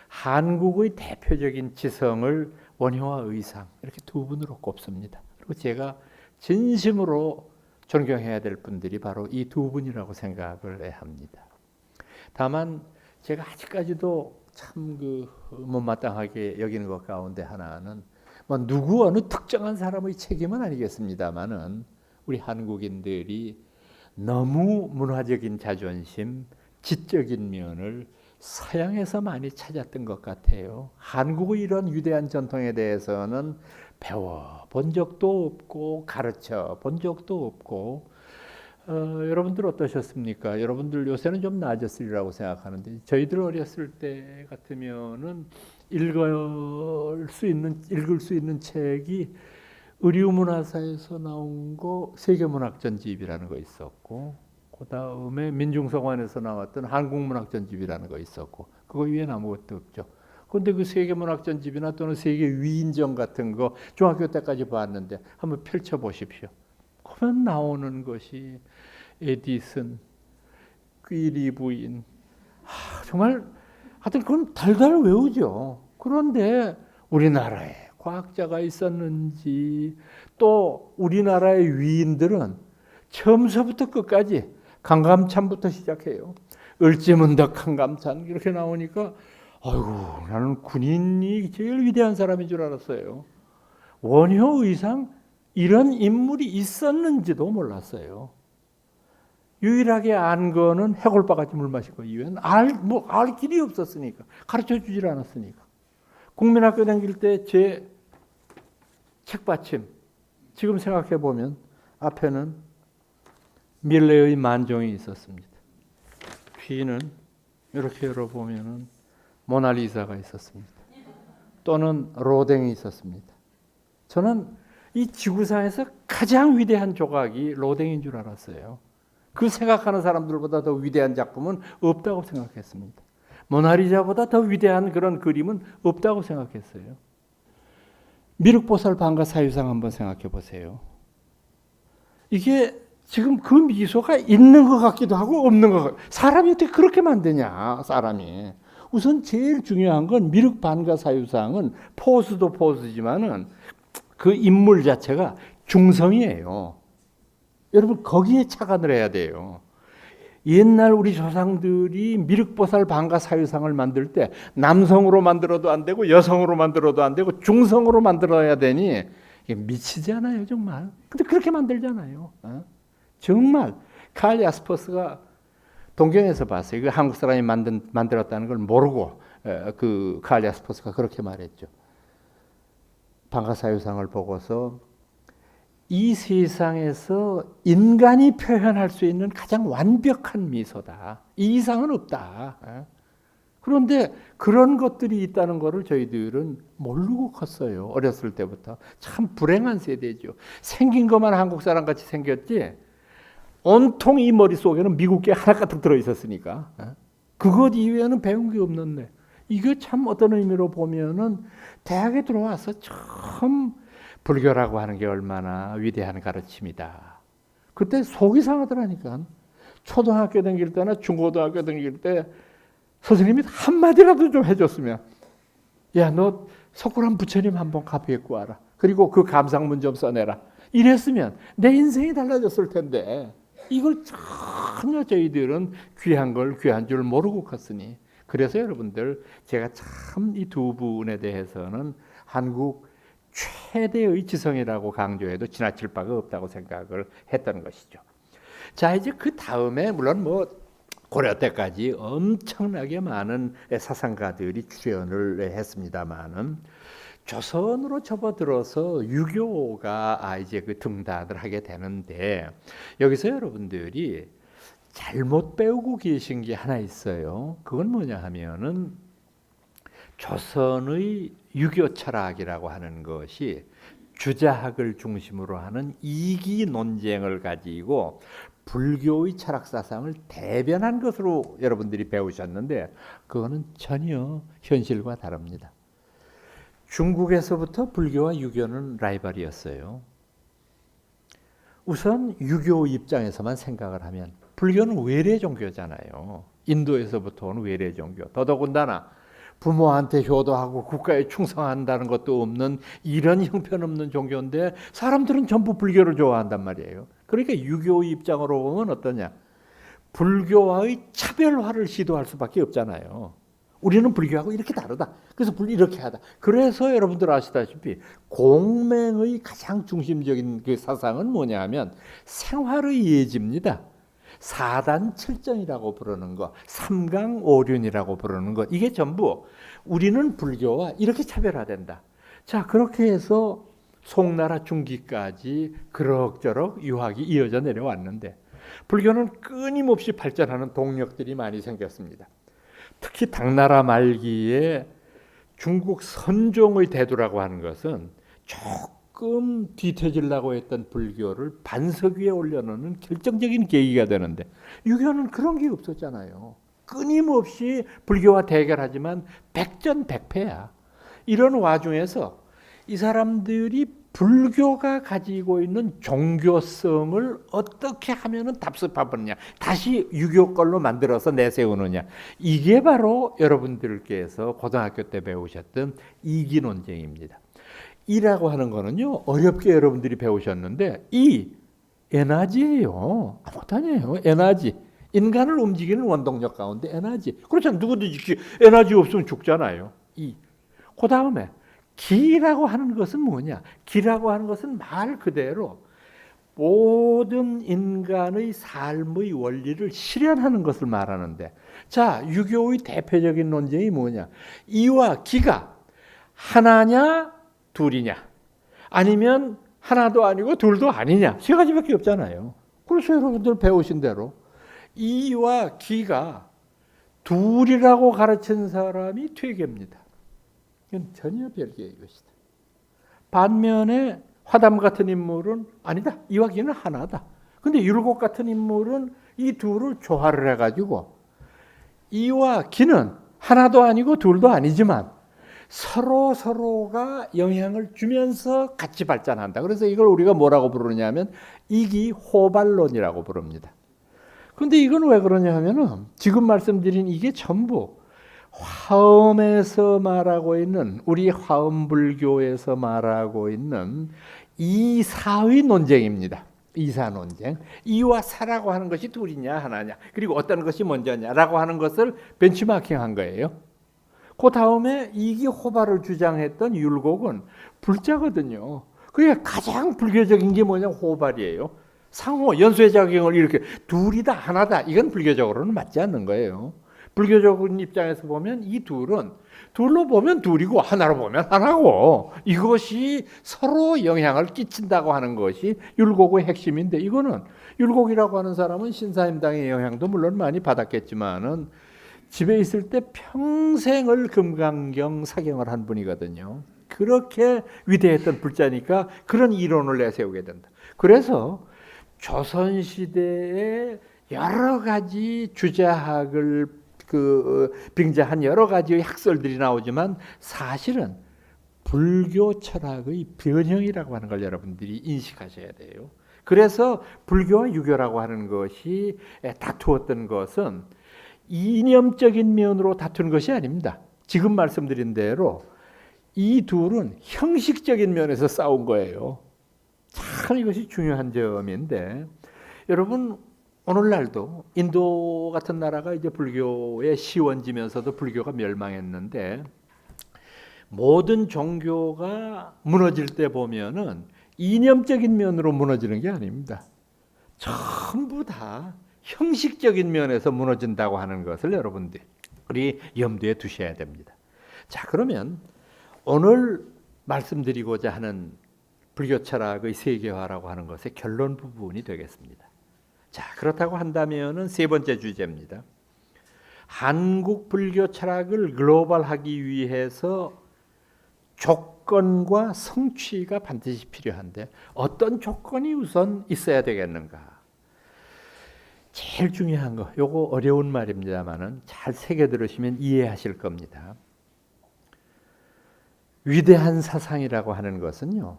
한국의 대표적인 지성을 원효와 의상 이렇게 2분으로 꼽습니다. 그리고 제가 진심으로 존경해야 될 분들이 바로 이 2분이라고 생각을 합니다. 다만 제가 아직까지도 참 못마땅하게 여기는 것 가운데 하나는 뭐 누구 어느 특정한 사람의 책임은 아니겠습니다만은 우리 한국인들이 너무 문화적인 자존심, 지적인 면을 서양에서 많이 찾았던 것 같아요. 한국의 이런 위대한 전통에 대해서는 배워본 적도 없고 가르쳐 본 적도 없고 여러분들 어떠셨습니까? 여러분들 요새는 좀 나아졌으리라고 생각하는데 저희들 어렸을 때 같으면은 읽을 수 있는 책이 의류문화사에서 나온 거 세계문학전집이라는 거 있었고 그 다음에 민중서관에서 나왔던 한국문학전집이라는 거 있었고 그거 위에는 아무것도 없죠. 그런데 그 세계문학전집이나 또는 세계위인전 같은 거 중학교 때까지 봤는데 한번 펼쳐보십시오. 그러면 나오는 것이 에디슨, 퀴리 부인, 정말 하여튼 그건 달달 외우죠. 그런데 우리나라에 과학자가 있었는지 또 우리나라의 위인들은 처음서부터 끝까지 강감찬부터 시작해요. 을지문덕 강감찬 이렇게 나오니까 아이고 나는 군인이 제일 위대한 사람인 줄 알았어요. 원효 의상 이런 인물이 있었는지도 몰랐어요. 유일하게 안 거는 해골바가지 물 마신 거 이외에는 알 길이 없었으니까 가르쳐 주질 않았으니까. 국민학교 다닐 때 제 책받침 지금 생각해 보면 앞에는 밀레의 만종이 있었습니다. 뒤는 이렇게 열어보면은 모나리자가 있었습니다. 또는 로댕이 있었습니다. 저는 이 지구상에서 가장 위대한 조각이 로댕인 줄 알았어요. 그 생각하는 사람들보다 더 위대한 작품은 없다고 생각했습니다. 모나리자보다 더 위대한 그런 그림은 없다고 생각했어요. 미륵보살 방가 사유상 한번 생각해 보세요. 이게 지금 그 미소가 있는 것 같기도 하고 없는 것 같고 사람이 어떻게 그렇게 만드냐 사람이. 우선 제일 중요한 건 미륵 반가 사유상은 포즈도 포즈지만은 그 인물 자체가 중성이에요. 여러분 거기에 착안을 해야 돼요. 옛날 우리 조상들이 미륵보살 방가 사유상을 만들 때 남성으로 만들어도 안 되고 여성으로 만들어도 안 되고 중성으로 만들어야 되니 이게 미치지 않아요 정말. 근데 그렇게 만들잖아요. 정말 칼 야스퍼스가 동경에서 봤어요. 그 한국 사람이 만들었다는 걸 모르고 그 칼 야스퍼스가 그렇게 말했죠. 방가사유상을 보고서 이 세상에서 인간이 표현할 수 있는 가장 완벽한 미소다. 이 이상은 없다. 그런데 그런 것들이 있다는 것을 저희들은 모르고 컸어요. 어렸을 때부터. 참 불행한 세대죠. 생긴 것만 한국 사람 같이 생겼지 온통 이 머릿속에는 미국 게 하나 가득 들어있었으니까 그것 이외에는 배운 게 없는데 이게 참 어떤 의미로 보면은 대학에 들어와서 처음 불교라고 하는 게 얼마나 위대한 가르침이다. 그때 속이 상하더라니까. 초등학교 다닐 때나 중고등학교 다닐 때 선생님이 한마디라도 좀 해줬으면 야, 너 석굴암 부처님 한번 가뵙고 와라. 그리고 그 감상문 좀 써내라. 이랬으면 내 인생이 달라졌을 텐데 이걸 전혀 저희들은 귀한 걸 귀한 줄 모르고 컸으니 그래서 여러분들 제가 참 이 두 분에 대해서는 한국 최대의 지성이라고 강조해도 지나칠 바가 없다고 생각을 했던 것이죠. 자 이제 그 다음에 물론 뭐 고려 때까지 엄청나게 많은 사상가들이 출연을 했습니다만은 조선으로 접어들어서 유교가 이제 그 등단을 하게 되는데 여기서 여러분들이 잘못 배우고 계신 게 하나 있어요. 그건 뭐냐 하면은 조선의 유교 철학이라고 하는 것이 주자학을 중심으로 하는 이기 논쟁을 가지고 불교의 철학 사상을 대변한 것으로 여러분들이 배우셨는데 그거는 전혀 현실과 다릅니다. 중국에서부터 불교와 유교는 라이벌이었어요. 우선 유교 입장에서만 생각을 하면 불교는 외래 종교잖아요. 인도에서부터 온 외래 종교. 더더군다나 부모한테 효도하고 국가에 충성한다는 것도 없는 이런 형편없는 종교인데 사람들은 전부 불교를 좋아한단 말이에요. 그러니까 유교 입장으로 보면 어떠냐? 불교와의 차별화를 시도할 수밖에 없잖아요. 우리는 불교하고 이렇게 다르다. 그래서 이렇게 하다. 그래서 여러분들 아시다시피 공맹의 가장 중심적인 그 사상은 뭐냐 하면 생활의 예지입니다. 사단칠정이라고 부르는 것, 삼강오륜이라고 부르는 것, 이게 전부 우리는 불교와 이렇게 차별화된다. 자, 그렇게 해서 송나라 중기까지 그럭저럭 유학이 이어져 내려왔는데 불교는 끊임없이 발전하는 동력들이 많이 생겼습니다. 특히 당나라 말기에 중국 선종의 대두라고 하는 것은 조금 뒤처지려고 했던 불교를 반석 위에 올려놓는 결정적인 계기가 되는데 유교는 그런 게 없었잖아요. 끊임없이 불교와 대결하지만 백전백패야. 이런 와중에서 이 사람들이 불교가 가지고 있는 종교성을 어떻게 하면은 답습하느냐, 다시 유교 걸로 만들어서 내세우느냐, 이게 바로 여러분들께서 고등학교 때 배우셨던 이기 논쟁입니다. 이라고 하는 거는요, 어렵게 여러분들이 배우셨는데, 이 에너지예요. 아무것도 아니에요. 에너지. 인간을 움직이는 원동력 가운데 에너지. 그렇잖아요. 누구든지 에너지 없으면 죽잖아요. 그 다음에 기라고 하는 것은 뭐냐? 기라고 하는 것은 말 그대로 모든 인간의 삶의 원리를 실현하는 것을 말하는데, 자, 유교의 대표적인 논쟁이 뭐냐? 이와 기가 하나냐, 둘이냐? 아니면 하나도 아니고 둘도 아니냐? 세 가지밖에 없잖아요. 그래서 여러분들 배우신 대로 이와 기가 둘이라고 가르친 사람이 퇴계입니다. 이건 전혀 별개의 것이다. 반면에 화담 같은 인물은 아니다. 이와 기는 하나다. 근데 율곡 같은 인물은 이 둘을 조화를 해가지고 이와 기는 하나도 아니고 둘도 아니지만 서로가 영향을 주면서 같이 발전한다. 그래서 이걸 우리가 뭐라고 부르냐면 이기호발론이라고 부릅니다. 근데 이건 왜 그러냐 하면은 지금 말씀드린 이게 전부 화엄에서 말하고 있는, 우리 화엄불교에서 말하고 있는 이사의 논쟁입니다. 이사 논쟁. 이와 사라고 하는 것이 둘이냐 하나냐, 그리고 어떤 것이 먼저냐라고 하는 것을 벤치마킹한 거예요. 그 다음에 이기호발을 주장했던 율곡은 불자거든요. 그게 가장 불교적인 게 뭐냐, 호발이에요. 상호 연쇄작용을 이렇게 둘이다 하나다, 이건 불교적으로는 맞지 않는 거예요. 불교적인 입장에서 보면 이 둘은 둘로 보면 둘이고 하나로 보면 하나고, 이것이 서로 영향을 끼친다고 하는 것이 율곡의 핵심인데, 이거는 율곡이라고 하는 사람은 신사임당의 영향도 물론 많이 받았겠지만은 집에 있을 때 평생을 금강경 사경을 한 분이거든요. 그렇게 위대했던 불자니까 그런 이론을 내세우게 된다. 그래서 조선시대에 여러 가지 주자학을 빙자한 여러 가지의 학설들이 나오지만 사실은 불교 철학의 변형이라고 하는 걸 여러분들이 인식하셔야 돼요. 그래서 불교와 유교라고 하는 것이 다투었던 것은 이념적인 면으로 다투는 것이 아닙니다. 지금 말씀드린 대로 이 둘은 형식적인 면에서 싸운 거예요. 참 이것이 중요한 점인데, 여러분 오늘날도 인도 같은 나라가 이제 불교의 시원지면서도 불교가 멸망했는데, 모든 종교가 무너질 때 보면은 이념적인 면으로 무너지는 게 아닙니다. 전부 다 형식적인 면에서 무너진다고 하는 것을 여러분들이 염두에 두셔야 됩니다. 자, 그러면 오늘 말씀드리고자 하는 불교 철학의 세계화라고 하는 것의 결론 부분이 되겠습니다. 자, 그렇다고 한다면은 세 번째 주제입니다. 한국 불교 철학을 글로벌하기 위해서 조건과 성취가 반드시 필요한데 어떤 조건이 우선 있어야 되겠는가? 제일 중요한 거, 요거 어려운 말입니다만은 잘 새겨 들으시면 이해하실 겁니다. 위대한 사상이라고 하는 것은요,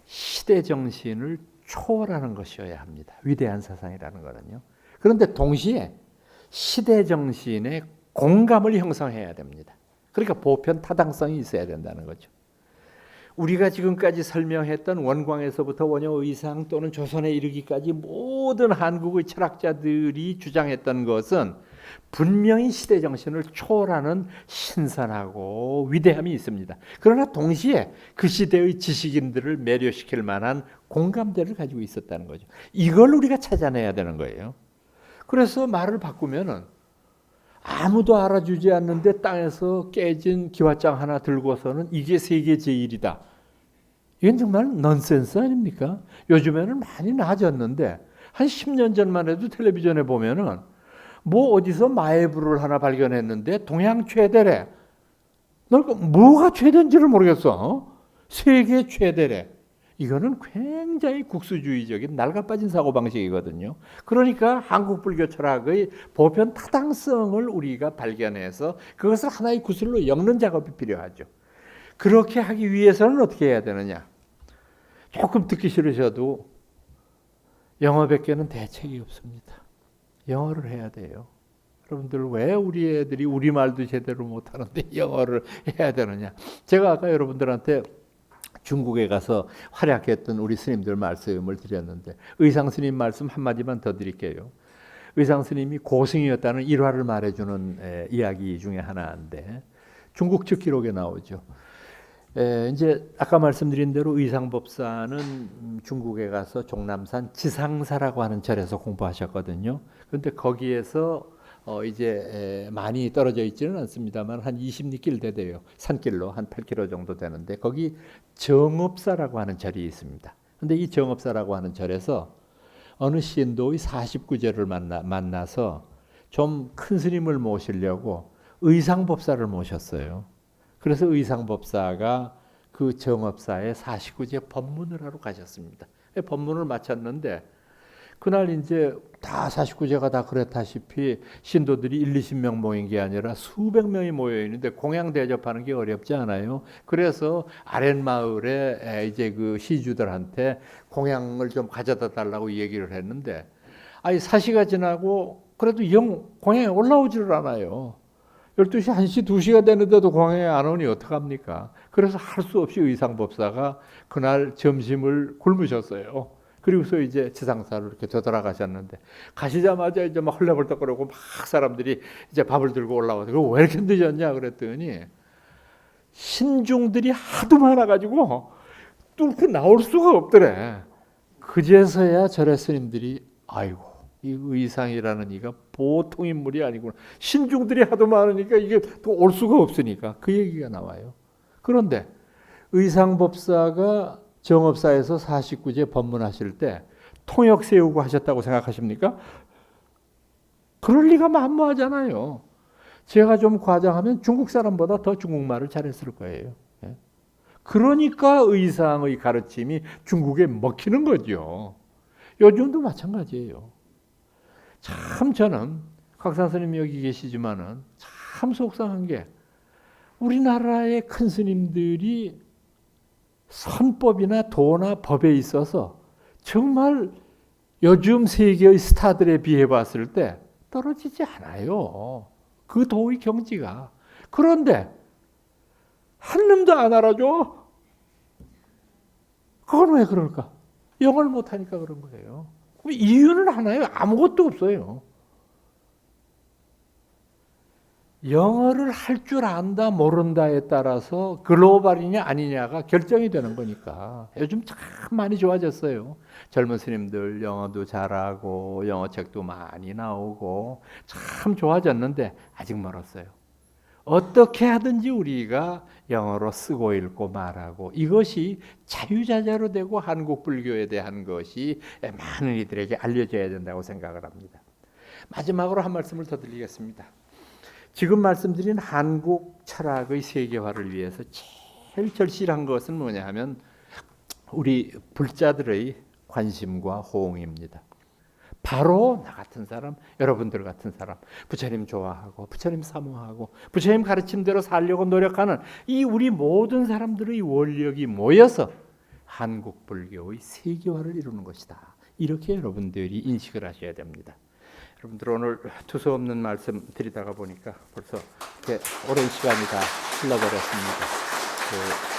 시대 정신을 초월하는 것이어야 합니다. 위대한 사상이라는 거는요. 그런데 동시에 시대 정신에 공감을 형성해야 됩니다. 그러니까 보편 타당성이 있어야 된다는 거죠. 우리가 지금까지 설명했던 원광에서부터 원효의상 또는 조선에 이르기까지 모든 한국의 철학자들이 주장했던 것은 분명히 시대 정신을 초월하는 신선하고 위대함이 있습니다. 그러나 동시에 그 시대의 지식인들을 매료시킬 만한 공감대를 가지고 있었다는 거죠. 이걸 우리가 찾아내야 되는 거예요. 그래서 말을 바꾸면은 아무도 알아주지 않는데 땅에서 깨진 기와장 하나 들고서는 이게 세계 제일이다. 이건 정말 넌센스 아닙니까? 요즘에는 많이 나아졌는데 한 10년 전만 해도 텔레비전에 보면은 뭐 어디서 마애불을 하나 발견했는데 동양 최대래. 뭐가 최대인지를 모르겠어. 세계 최대래. 이거는 굉장히 국수주의적인 낡아빠진 사고방식이거든요. 그러니까 한국 불교 철학의 보편 타당성을 우리가 발견해서 그것을 하나의 구슬로 엮는 작업이 필요하죠. 그렇게 하기 위해서는 어떻게 해야 되느냐? 조금 듣기 싫으셔도 영어밖에는 대책이 없습니다. 영어를 해야 돼요. 여러분들 왜 우리 애들이 우리말도 제대로 못하는데 영어를 해야 되느냐. 제가 아까 여러분들한테 중국에 가서 활약했던 우리 스님들 말씀을 드렸는데 의상 스님 말씀 한마디만 더 드릴게요. 의상 스님이 고승이었다는 일화를 말해주는 이야기 중에 하나인데 중국 측 기록에 나오죠. 이제 아까 말씀드린 대로 의상법사는 중국에 가서 종남산 지상사라고 하는 절에서 공부하셨거든요. 그런데 거기에서 이제 많이 떨어져 있지는 않습니다만 한 20리길 되대요. 산길로 한 8km 정도 되는데 거기 정업사라고 하는 절이 있습니다. 근데 이 정업사라고 하는 절에서 어느 신도의 49제를 만나서 좀 큰 스님을 모시려고 의상법사를 모셨어요. 그래서 의상법사가 그 정업사의 49제 법문을 하러 가셨습니다. 법문을 마쳤는데 그날 이제 다 49제가 다 그랬다시피 신도들이 1, 20명 모인 게 아니라 수백 명이 모여 있는데 공양 대접하는 게 어렵지 않아요. 그래서 아랫마을에 이제 그 시주들한테 공양을 좀 가져다 달라고 얘기를 했는데 아니 사시가 지나고 그래도 공양에 올라오지를 않아요. 12시, 1시, 2시가 되는데도 공양에 안 오니 어떡합니까? 그래서 할 수 없이 의상법사가 그날 점심을 굶으셨어요. 그리고서 이제 지상사로 이렇게 되돌아가셨는데 가시자마자 이제 막 헐레벌떡거리고 막 사람들이 이제 밥을 들고 올라와서 왜 이렇게 늦었냐 그랬더니 신중들이 하도 많아가지고 뚫고 나올 수가 없더래. 그제서야 절의 스님들이 아이고 이 의상이라는 이가 보통 인물이 아니구나. 신중들이 하도 많으니까 이게 또 올 수가 없으니까 그 얘기가 나와요. 그런데 의상법사가 정업사에서 49제 법문하실 때 통역 세우고 하셨다고 생각하십니까? 그럴 리가 만무하잖아요. 제가 좀 과장하면 중국 사람보다 더 중국말을 잘했을 거예요. 그러니까 의상의 가르침이 중국에 먹히는 거죠. 요즘도 마찬가지예요. 참 저는 각산 스님이 여기 계시지만은 참 속상한 게 우리나라의 큰 스님들이 선법이나 도나 법에 있어서 정말 요즘 세계의 스타들에 비해 봤을 때 떨어지지 않아요. 그 도의 경지가. 그런데 한 놈도 안 알아줘. 그건 왜 그럴까? 영어를 못하니까 그런 거예요. 이유는 하나예요. 아무것도 없어요. 영어를 할 줄 안다 모른다에 따라서 글로벌이냐 아니냐가 결정이 되는 거니까 요즘 참 많이 좋아졌어요. 젊은 스님들 영어도 잘하고 영어책도 많이 나오고 참 좋아졌는데 아직 멀었어요. 어떻게 하든지 우리가 영어로 쓰고 읽고 말하고 이것이 자유자재로 되고 한국 불교에 대한 것이 많은 이들에게 알려져야 된다고 생각을 합니다. 마지막으로 한 말씀을 더 드리겠습니다. 지금 말씀드린 한국 철학의 세계화를 위해서 제일 절실한 것은 뭐냐 하면 우리 불자들의 관심과 호응입니다. 바로 나 같은 사람, 여러분들 같은 사람, 부처님 좋아하고 부처님 사모하고 부처님 가르침대로 살려고 노력하는 이 우리 모든 사람들의 원력이 모여서 한국 불교의 세계화를 이루는 것이다. 이렇게 여러분들이 인식을 하셔야 됩니다. 여러분들 오늘 두서없는 말씀 드리다가 보니까 벌써 이렇게 오랜 시간이 다 흘러버렸습니다.